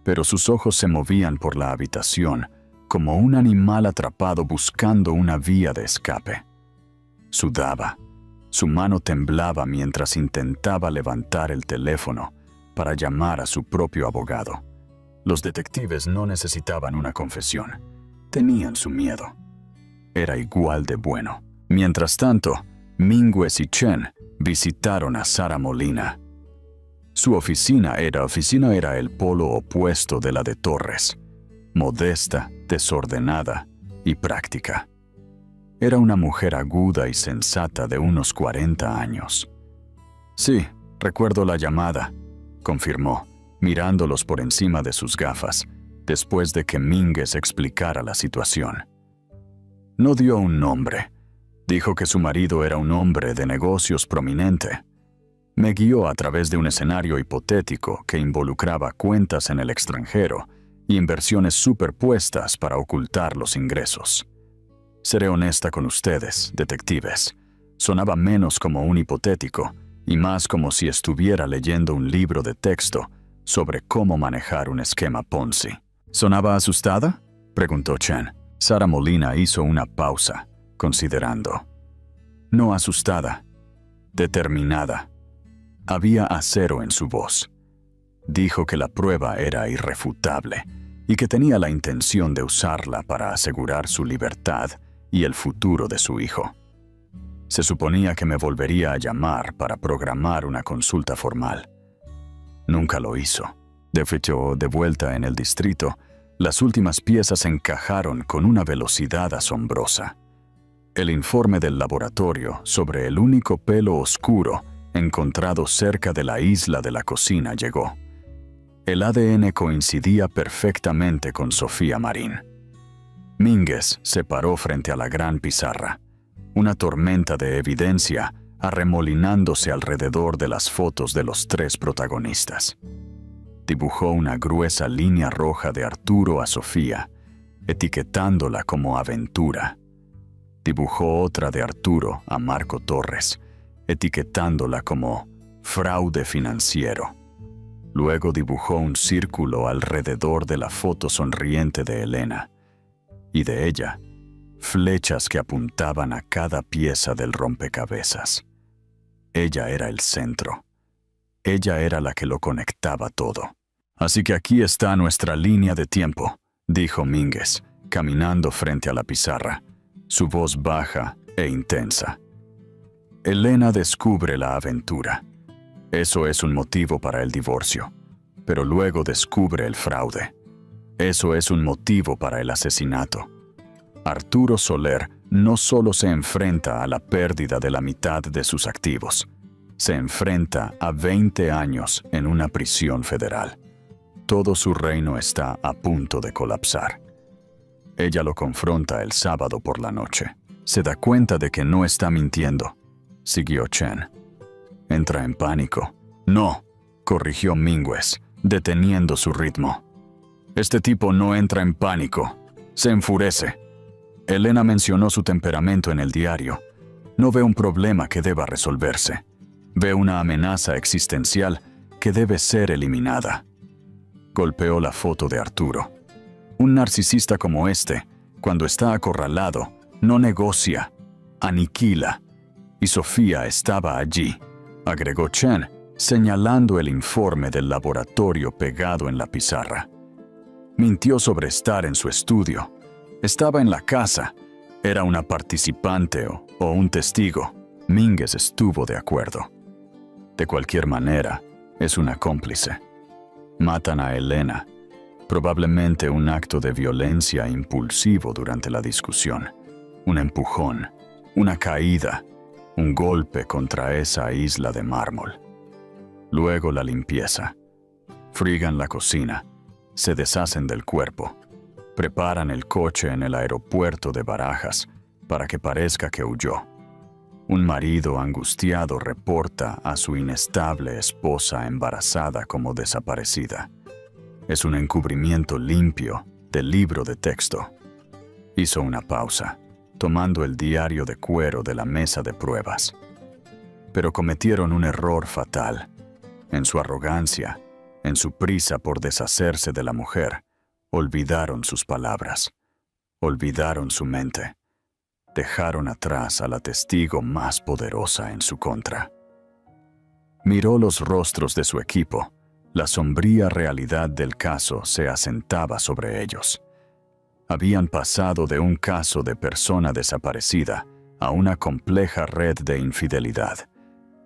pero sus ojos se movían por la habitación como un animal atrapado buscando una vía de escape. Sudaba. Su mano temblaba mientras intentaba levantar el teléfono para llamar a su propio abogado. Los detectives no necesitaban una confesión. Tenían su miedo. Era igual de bueno. Mientras tanto, Mínguez y Chen visitaron a Sara Molina. Su oficina era el polo opuesto de la de Torres. Modesta, desordenada y práctica. Era una mujer aguda y sensata de unos 40 años. Sí, recuerdo la llamada, confirmó, mirándolos por encima de sus gafas, después de que Mínguez explicara la situación. No dio un nombre. Dijo que su marido era un hombre de negocios prominente. Me guió a través de un escenario hipotético que involucraba cuentas en el extranjero y inversiones superpuestas para ocultar los ingresos. Seré honesta con ustedes, detectives. Sonaba menos como un hipotético y más como si estuviera leyendo un libro de texto sobre cómo manejar un esquema Ponzi. ¿Sonaba asustada?, preguntó Chen. Sara Molina hizo una pausa, considerando. No asustada, determinada. Había acero en su voz. Dijo que la prueba era irrefutable y que tenía la intención de usarla para asegurar su libertad y el futuro de su hijo. Se suponía que me volvería a llamar para programar una consulta formal. Nunca lo hizo. De vuelta en el distrito, las últimas piezas encajaron con una velocidad asombrosa. El informe del laboratorio sobre el único pelo oscuro encontrado cerca de la isla de la cocina llegó. El ADN coincidía perfectamente con Sofía Marín. Mínguez se paró frente a la gran pizarra, una tormenta de evidencia arremolinándose alrededor de las fotos de los tres protagonistas. Dibujó una gruesa línea roja de Arturo a Sofía, etiquetándola como aventura. Dibujó otra de Arturo a Marco Torres, etiquetándola como fraude financiero. Luego dibujó un círculo alrededor de la foto sonriente de Elena, y de ella, flechas que apuntaban a cada pieza del rompecabezas. Ella era el centro. Ella era la que lo conectaba todo. Así que aquí está nuestra línea de tiempo, dijo Mínguez, caminando frente a la pizarra, su voz baja e intensa. Elena descubre la aventura. Eso es un motivo para el divorcio, pero luego descubre el fraude. Eso es un motivo para el asesinato. Arturo Soler no solo se enfrenta a la pérdida de la mitad de sus activos, se enfrenta a 20 años en una prisión federal. Todo su reino está a punto de colapsar. Ella lo confronta el sábado por la noche. Se da cuenta de que no está mintiendo, siguió Chen. Entra en pánico. No, corrigió Mínguez, deteniendo su ritmo. Este tipo no entra en pánico, se enfurece. Elena mencionó su temperamento en el diario. No ve un problema que deba resolverse. Ve una amenaza existencial que debe ser eliminada. Golpeó la foto de Arturo. Un narcisista como este, cuando está acorralado, no negocia, aniquila. Y Sofía estaba allí, agregó Chen, señalando el informe del laboratorio pegado en la pizarra. Mintió sobre estar en su estudio. Estaba en la casa. Era una participante o un testigo. Mínguez estuvo de acuerdo. De cualquier manera, es una cómplice. Matan a Elena. Probablemente un acto de violencia impulsivo durante la discusión. Un empujón, una caída, un golpe contra esa isla de mármol. Luego la limpieza. Friegan la cocina. Se deshacen del cuerpo. Preparan el coche en el aeropuerto de Barajas para que parezca que huyó. Un marido angustiado reporta a su inestable esposa embarazada como desaparecida. Es un encubrimiento limpio del libro de texto. Hizo una pausa. tomando el diario de cuero de la mesa de pruebas. Pero cometieron un error fatal. En su arrogancia, en su prisa por deshacerse de la mujer, olvidaron sus palabras, olvidaron su mente, dejaron atrás a la testigo más poderosa en su contra. Miró los rostros de su equipo. La sombría realidad del caso se asentaba sobre ellos. Habían pasado de un caso de persona desaparecida a una compleja red de infidelidad,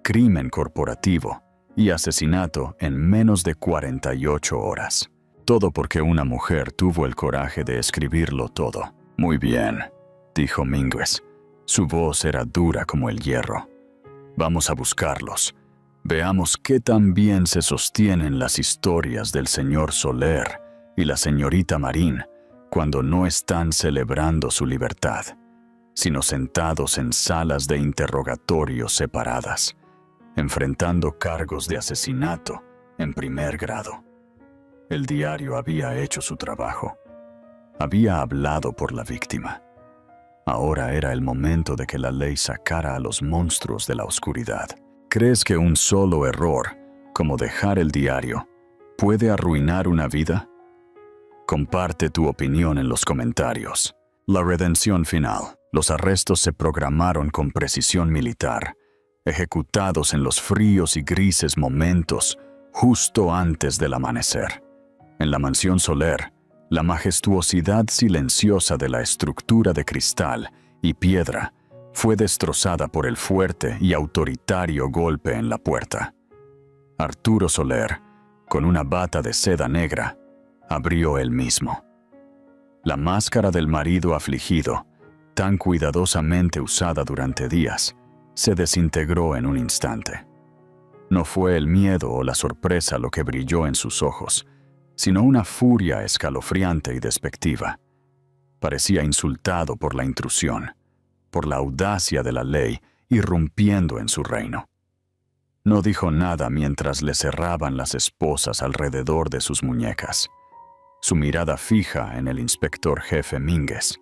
crimen corporativo y asesinato en menos de 48 horas. Todo porque una mujer tuvo el coraje de escribirlo todo. «Muy bien», dijo Mínguez. Su voz era dura como el hierro. «Vamos a buscarlos. Veamos qué tan bien se sostienen las historias del señor Soler y la señorita Marín cuando no están celebrando su libertad, sino sentados en salas de interrogatorio separadas, enfrentando cargos de asesinato en primer grado». El diario había hecho su trabajo. Había hablado por la víctima. Ahora era el momento de que la ley sacara a los monstruos de la oscuridad. ¿Crees que un solo error, como dejar el diario, puede arruinar una vida? Comparte tu opinión en los comentarios. La redención final. Los arrestos se programaron con precisión militar, ejecutados en los fríos y grises momentos justo antes del amanecer. En la mansión Soler, la majestuosidad silenciosa de la estructura de cristal y piedra fue destrozada por el fuerte y autoritario golpe en la puerta. Arturo Soler, con una bata de seda negra, abrió él mismo. La máscara del marido afligido, tan cuidadosamente usada durante días, se desintegró en un instante. No fue el miedo o la sorpresa lo que brilló en sus ojos, sino una furia escalofriante y despectiva. Parecía insultado por la intrusión, por la audacia de la ley irrumpiendo en su reino. No dijo nada mientras le cerraban las esposas alrededor de sus muñecas. Su mirada fija en el inspector jefe Mínguez,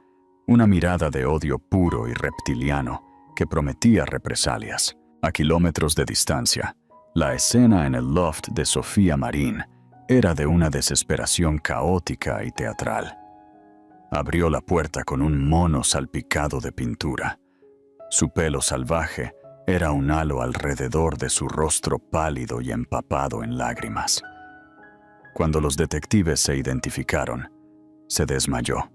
una mirada de odio puro y reptiliano que prometía represalias. A kilómetros de distancia, la escena en el loft de Sofía Marín era de una desesperación caótica y teatral. Abrió la puerta con un mono salpicado de pintura. Su pelo salvaje era un halo alrededor de su rostro pálido y empapado en lágrimas. Cuando los detectives se identificaron, se desmayó.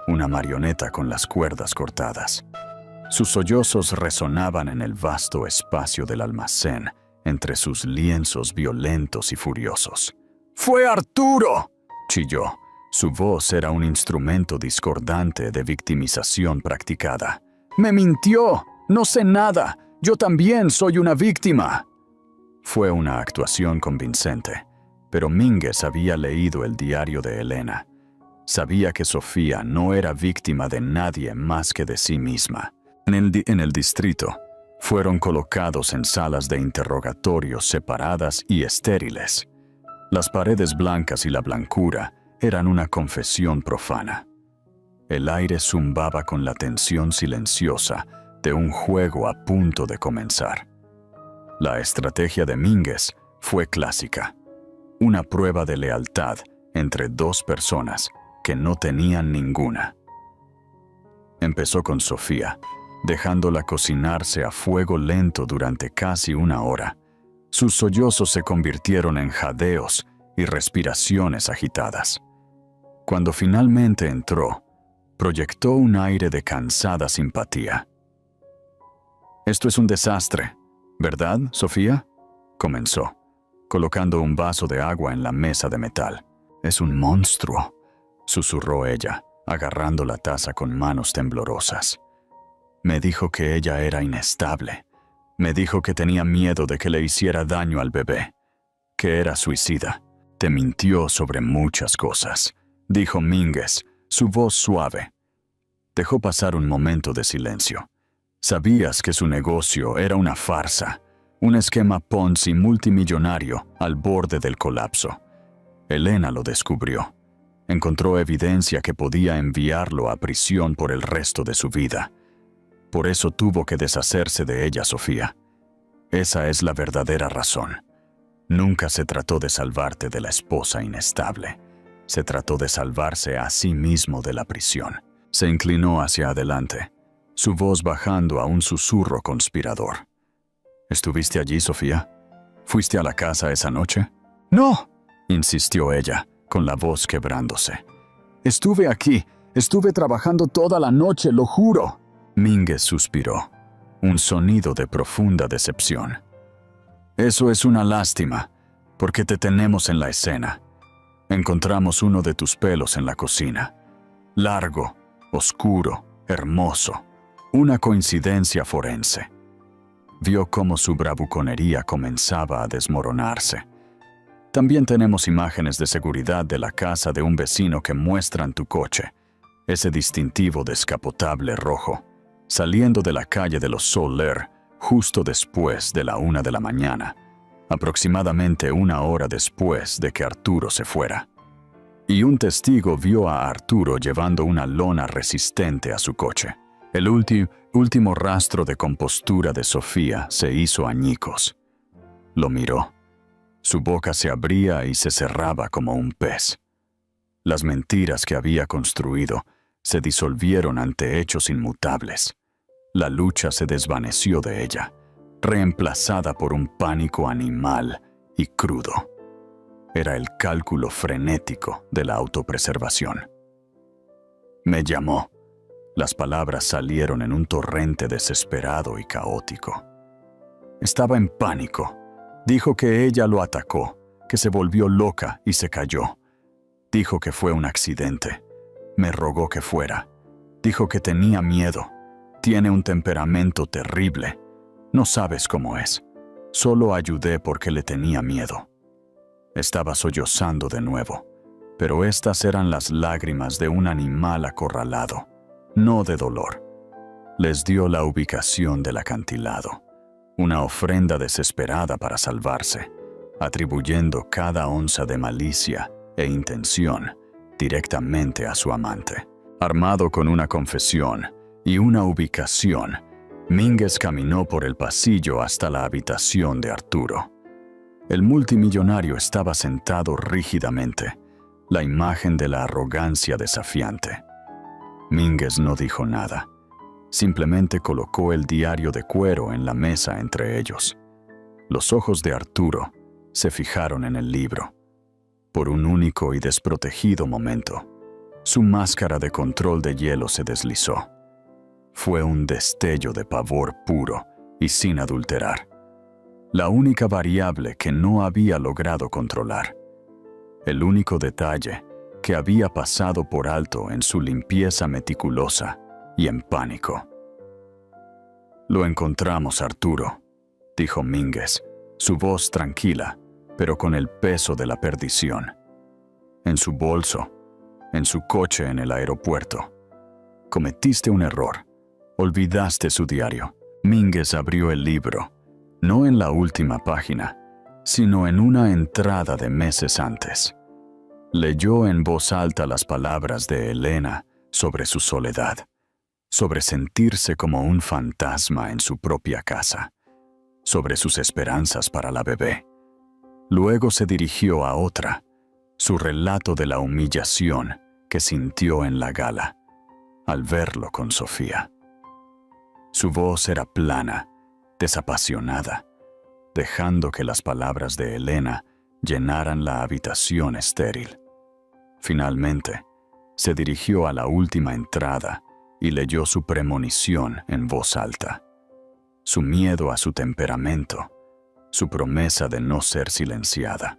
Una marioneta con las cuerdas cortadas. Sus sollozos resonaban en el vasto espacio del almacén, entre sus lienzos violentos y furiosos. «¡Fue Arturo!», chilló. Su voz era un instrumento discordante de victimización practicada. «¡Me mintió! ¡No sé nada! ¡Yo también soy una víctima!». Fue una actuación convincente, pero Mínguez había leído el diario de Elena. Sabía que Sofía no era víctima de nadie más que de sí misma. En el distrito, fueron colocados en salas de interrogatorios separadas y estériles. Las paredes blancas y la blancura eran una confesión profana. El aire zumbaba con la tensión silenciosa de un juego a punto de comenzar. La estrategia de Mínguez fue clásica. Una prueba de lealtad entre dos personas que no tenían ninguna. Empezó con Sofía, dejándola cocinarse a fuego lento durante casi una hora. Sus sollozos se convirtieron en jadeos y respiraciones agitadas. Cuando finalmente entró, proyectó un aire de cansada simpatía. «Esto es un desastre, ¿verdad, Sofía?», comenzó, colocando un vaso de agua en la mesa de metal. «Es un monstruo», susurró ella, agarrando la taza con manos temblorosas. «Me dijo que ella era inestable. Me dijo que tenía miedo de que le hiciera daño al bebé, que era suicida. Te mintió sobre muchas cosas», dijo Mínguez, su voz suave. Dejó pasar un momento de silencio. Sabías que su negocio era una farsa, un esquema Ponzi multimillonario al borde del colapso. Elena lo descubrió. Encontró evidencia que podía enviarlo a prisión por el resto de su vida. Por eso tuvo que deshacerse de ella, Sofía. Esa es la verdadera razón. Nunca se trató de salvarte de la esposa inestable. Se trató de salvarse a sí mismo de la prisión. Se inclinó hacia adelante, su voz bajando a un susurro conspirador. ¿Estuviste allí, Sofía? ¿Fuiste a la casa esa noche? ¡No!, insistió ella, con la voz quebrándose. Estuve aquí. Estuve trabajando toda la noche, lo juro. Mínguez suspiró, un sonido de profunda decepción. Eso es una lástima, porque te tenemos en la escena. Encontramos uno de tus pelos en la cocina. Largo, oscuro, hermoso. Una coincidencia forense. Vio cómo su bravuconería comenzaba a desmoronarse. También tenemos imágenes de seguridad de la casa de un vecino que muestran tu coche, ese distintivo descapotable rojo, saliendo de la calle de los Soler justo después de la 1 de la mañana, aproximadamente 1 hora después de que Arturo se fuera. Y un testigo vio a Arturo llevando una lona resistente a su coche. El último rastro de compostura de Sofía se hizo añicos. Lo miró. Su boca se abría y se cerraba como un pez. Las mentiras que había construido se disolvieron ante hechos inmutables. La lucha se desvaneció de ella, reemplazada por un pánico animal y crudo. Era el cálculo frenético de la autopreservación. Me llamó. Las palabras salieron en un torrente desesperado y caótico. Estaba en pánico. Dijo que ella lo atacó, que se volvió loca y se cayó. Dijo que fue un accidente. Me rogó que fuera. Dijo que tenía miedo. Tiene un temperamento terrible. No sabes cómo es. Solo ayudé porque le tenía miedo. Estaba sollozando de nuevo, pero estas eran las lágrimas de un animal acorralado, no de dolor. Les dio la ubicación del acantilado, una ofrenda desesperada para salvarse, atribuyendo cada onza de malicia e intención directamente a su amante. Armado con una confesión y una ubicación, Mínguez caminó por el pasillo hasta la habitación de Arturo. El multimillonario estaba sentado rígidamente, la imagen de la arrogancia desafiante. Mínguez no dijo nada. Simplemente colocó el diario de cuero en la mesa entre ellos. Los ojos de Arturo se fijaron en el libro. Por un único y desprotegido momento, su máscara de control de hielo se deslizó. Fue un destello de pavor puro y sin adulterar. La única variable que no había logrado controlar. El único detalle que había pasado por alto en su limpieza meticulosa y en pánico. Lo encontramos, Arturo, dijo Mínguez, su voz tranquila, pero con el peso de la perdición. En su bolso, en su coche en el aeropuerto. Cometiste un error. Olvidaste su diario. Mínguez abrió el libro. No en la última página, sino en una entrada de meses antes. Leyó en voz alta las palabras de Elena sobre su soledad, sobre sentirse como un fantasma en su propia casa, sobre sus esperanzas para la bebé. Luego se dirigió a otra, su relato de la humillación que sintió en la gala, al verlo con Sofía. Su voz era plana, desapasionada, dejando que las palabras de Elena llenaran la habitación estéril. Finalmente, se dirigió a la última entrada y leyó su premonición en voz alta, su miedo a su temperamento, su promesa de no ser silenciada.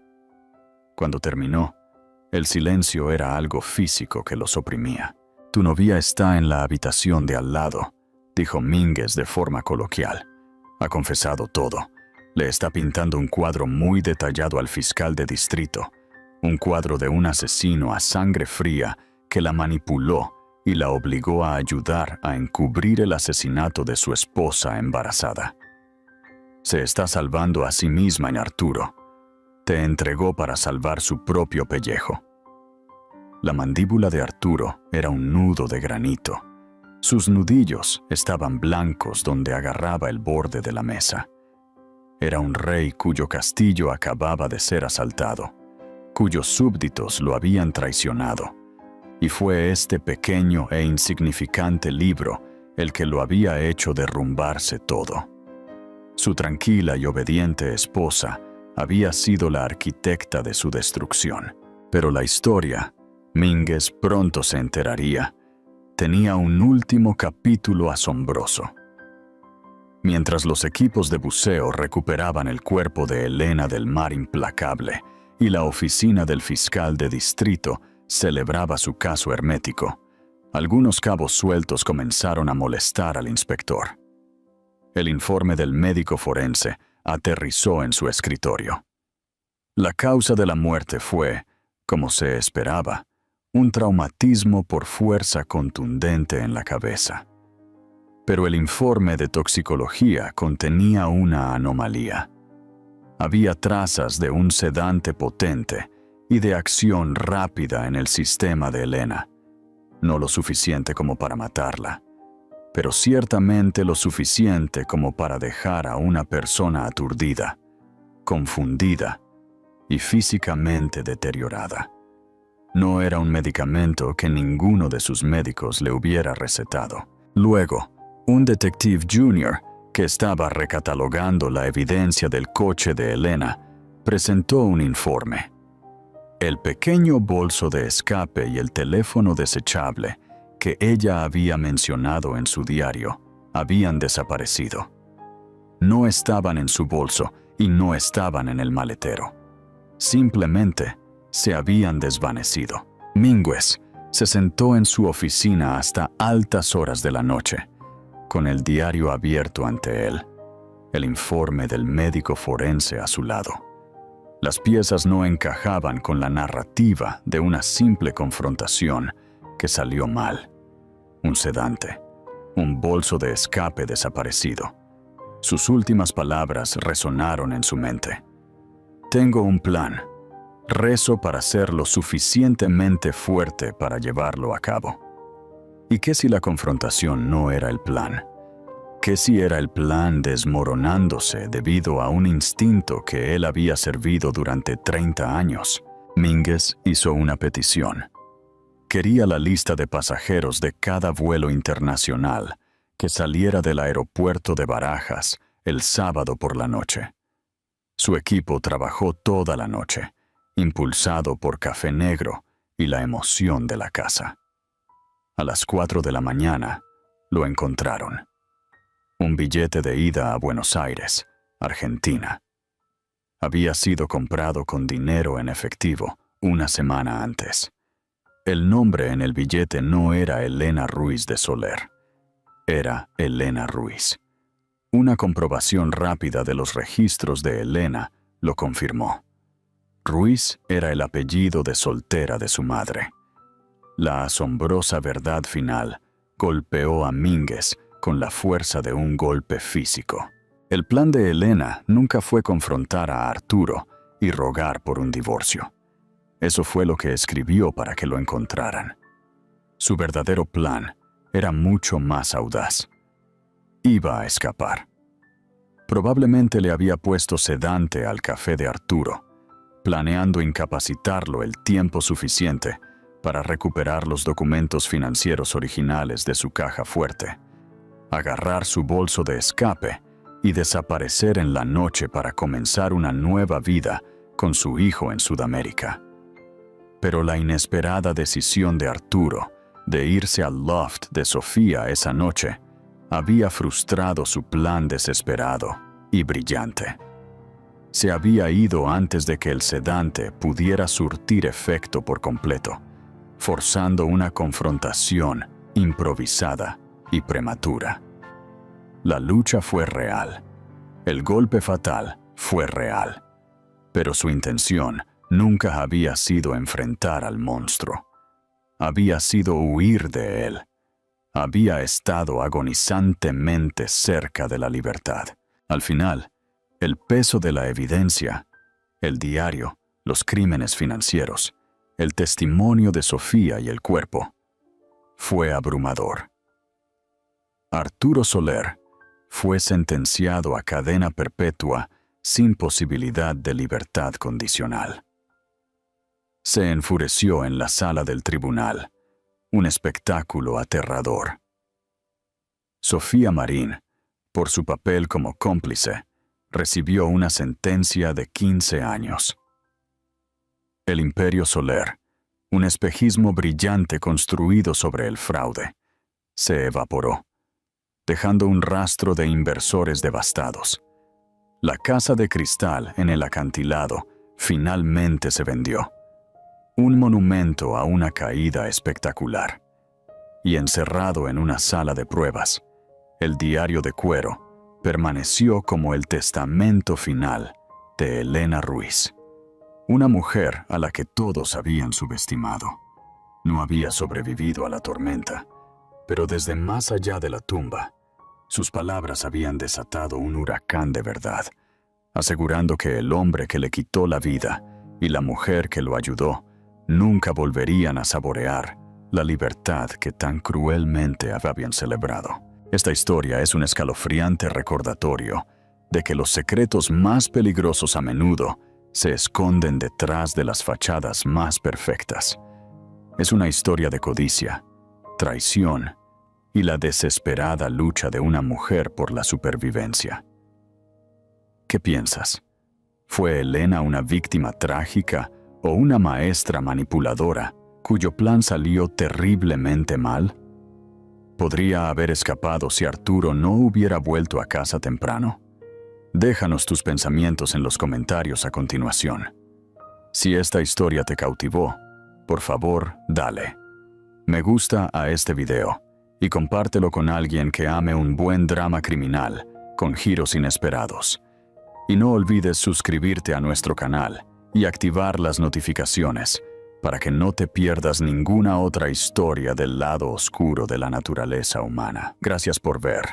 Cuando terminó, el silencio era algo físico que los oprimía. Tu novia está en la habitación de al lado, dijo Mínguez de forma coloquial. Ha confesado todo. Le está pintando un cuadro muy detallado al fiscal de distrito, un cuadro de un asesino a sangre fría que la manipuló y la obligó a ayudar a encubrir el asesinato de su esposa embarazada. Se está salvando a sí misma en Arturo. Te entregó para salvar su propio pellejo. La mandíbula de Arturo era un nudo de granito. Sus nudillos estaban blancos donde agarraba el borde de la mesa. Era un rey cuyo castillo acababa de ser asaltado, cuyos súbditos lo habían traicionado, y fue este pequeño e insignificante libro el que lo había hecho derrumbarse todo. Su tranquila y obediente esposa había sido la arquitecta de su destrucción, pero la historia, Mínguez pronto se enteraría, tenía un último capítulo asombroso. Mientras los equipos de buceo recuperaban el cuerpo de Elena del Mar Implacable y la oficina del fiscal de distrito celebraba su caso hermético, algunos cabos sueltos comenzaron a molestar al inspector. El informe del médico forense aterrizó en su escritorio. La causa de la muerte fue, como se esperaba, un traumatismo por fuerza contundente en la cabeza. Pero el informe de toxicología contenía una anomalía. Había trazas de un sedante potente y de acción rápida en el sistema de Elena. No lo suficiente como para matarla, pero ciertamente lo suficiente como para dejar a una persona aturdida, confundida y físicamente deteriorada. No era un medicamento que ninguno de sus médicos le hubiera recetado. Luego, un detective junior, que estaba recatalogando la evidencia del coche de Elena, presentó un informe. El pequeño bolso de escape y el teléfono desechable que ella había mencionado en su diario habían desaparecido. No estaban en su bolso y no estaban en el maletero. Simplemente se habían desvanecido. Mínguez se sentó en su oficina hasta altas horas de la noche, con el diario abierto ante él, el informe del médico forense a su lado. Las piezas no encajaban con la narrativa de una simple confrontación que salió mal. Un sedante, un bolso de escape desaparecido. Sus últimas palabras resonaron en su mente. Tengo un plan. Rezo para ser lo suficientemente fuerte para llevarlo a cabo. ¿Y qué si la confrontación no era el plan? ¿Qué si era el plan desmoronándose debido a un instinto que él había servido durante 30 años? Mínguez hizo una petición. Quería la lista de pasajeros de cada vuelo internacional que saliera del aeropuerto de Barajas el sábado por la noche. Su equipo trabajó toda la noche, impulsado por café negro y la emoción de la caza. A las 4 de la mañana, lo encontraron. Un billete de ida a Buenos Aires, Argentina. Había sido comprado con dinero en efectivo una semana antes. El nombre en el billete no era Elena Ruiz de Soler. Era Elena Ruiz. Una comprobación rápida de los registros de Elena lo confirmó. Ruiz era el apellido de soltera de su madre. La asombrosa verdad final golpeó a Mínguez con la fuerza de un golpe físico. El plan de Elena nunca fue confrontar a Arturo y rogar por un divorcio. Eso fue lo que escribió para que lo encontraran. Su verdadero plan era mucho más audaz. Iba a escapar. Probablemente le había puesto sedante al café de Arturo, planeando incapacitarlo el tiempo suficiente para recuperar los documentos financieros originales de su caja fuerte, agarrar su bolso de escape y desaparecer en la noche para comenzar una nueva vida con su hijo en Sudamérica. Pero la inesperada decisión de Arturo de irse al loft de Sofía esa noche había frustrado su plan desesperado y brillante. Se había ido antes de que el sedante pudiera surtir efecto por completo, forzando una confrontación improvisada y prematura. La lucha fue real. El golpe fatal fue real. Pero su intención nunca había sido enfrentar al monstruo. Había sido huir de él. Había estado agonizantemente cerca de la libertad. Al final, el peso de la evidencia, el diario, los crímenes financieros, el testimonio de Sofía y el cuerpo fue abrumador. Arturo Soler fue sentenciado a cadena perpetua sin posibilidad de libertad condicional. Se enfureció en la sala del tribunal, un espectáculo aterrador. Sofía Marín, por su papel como cómplice, recibió una sentencia de 15 años. El Imperio Soler, un espejismo brillante construido sobre el fraude, se evaporó, dejando un rastro de inversores devastados. La casa de cristal en el acantilado finalmente se vendió, un monumento a una caída espectacular. Y encerrado en una sala de pruebas, el diario de cuero permaneció como el testamento final de Elena Ruiz, una mujer a la que todos habían subestimado. No había sobrevivido a la tormenta, pero desde más allá de la tumba, sus palabras habían desatado un huracán de verdad, asegurando que el hombre que le quitó la vida y la mujer que lo ayudó nunca volverían a saborear la libertad que tan cruelmente habían celebrado. Esta historia es un escalofriante recordatorio de que los secretos más peligrosos a menudo se esconden detrás de las fachadas más perfectas. Es una historia de codicia, traición y la desesperada lucha de una mujer por la supervivencia. ¿Qué piensas? ¿Fue Elena una víctima trágica o una maestra manipuladora cuyo plan salió terriblemente mal? ¿Podría haber escapado si Arturo no hubiera vuelto a casa temprano? Déjanos tus pensamientos en los comentarios a continuación. Si esta historia te cautivó, por favor, dale me gusta a este video y compártelo con alguien que ame un buen drama criminal con giros inesperados. Y no olvides suscribirte a nuestro canal y activar las notificaciones para que no te pierdas ninguna otra historia del lado oscuro de la naturaleza humana. Gracias por ver.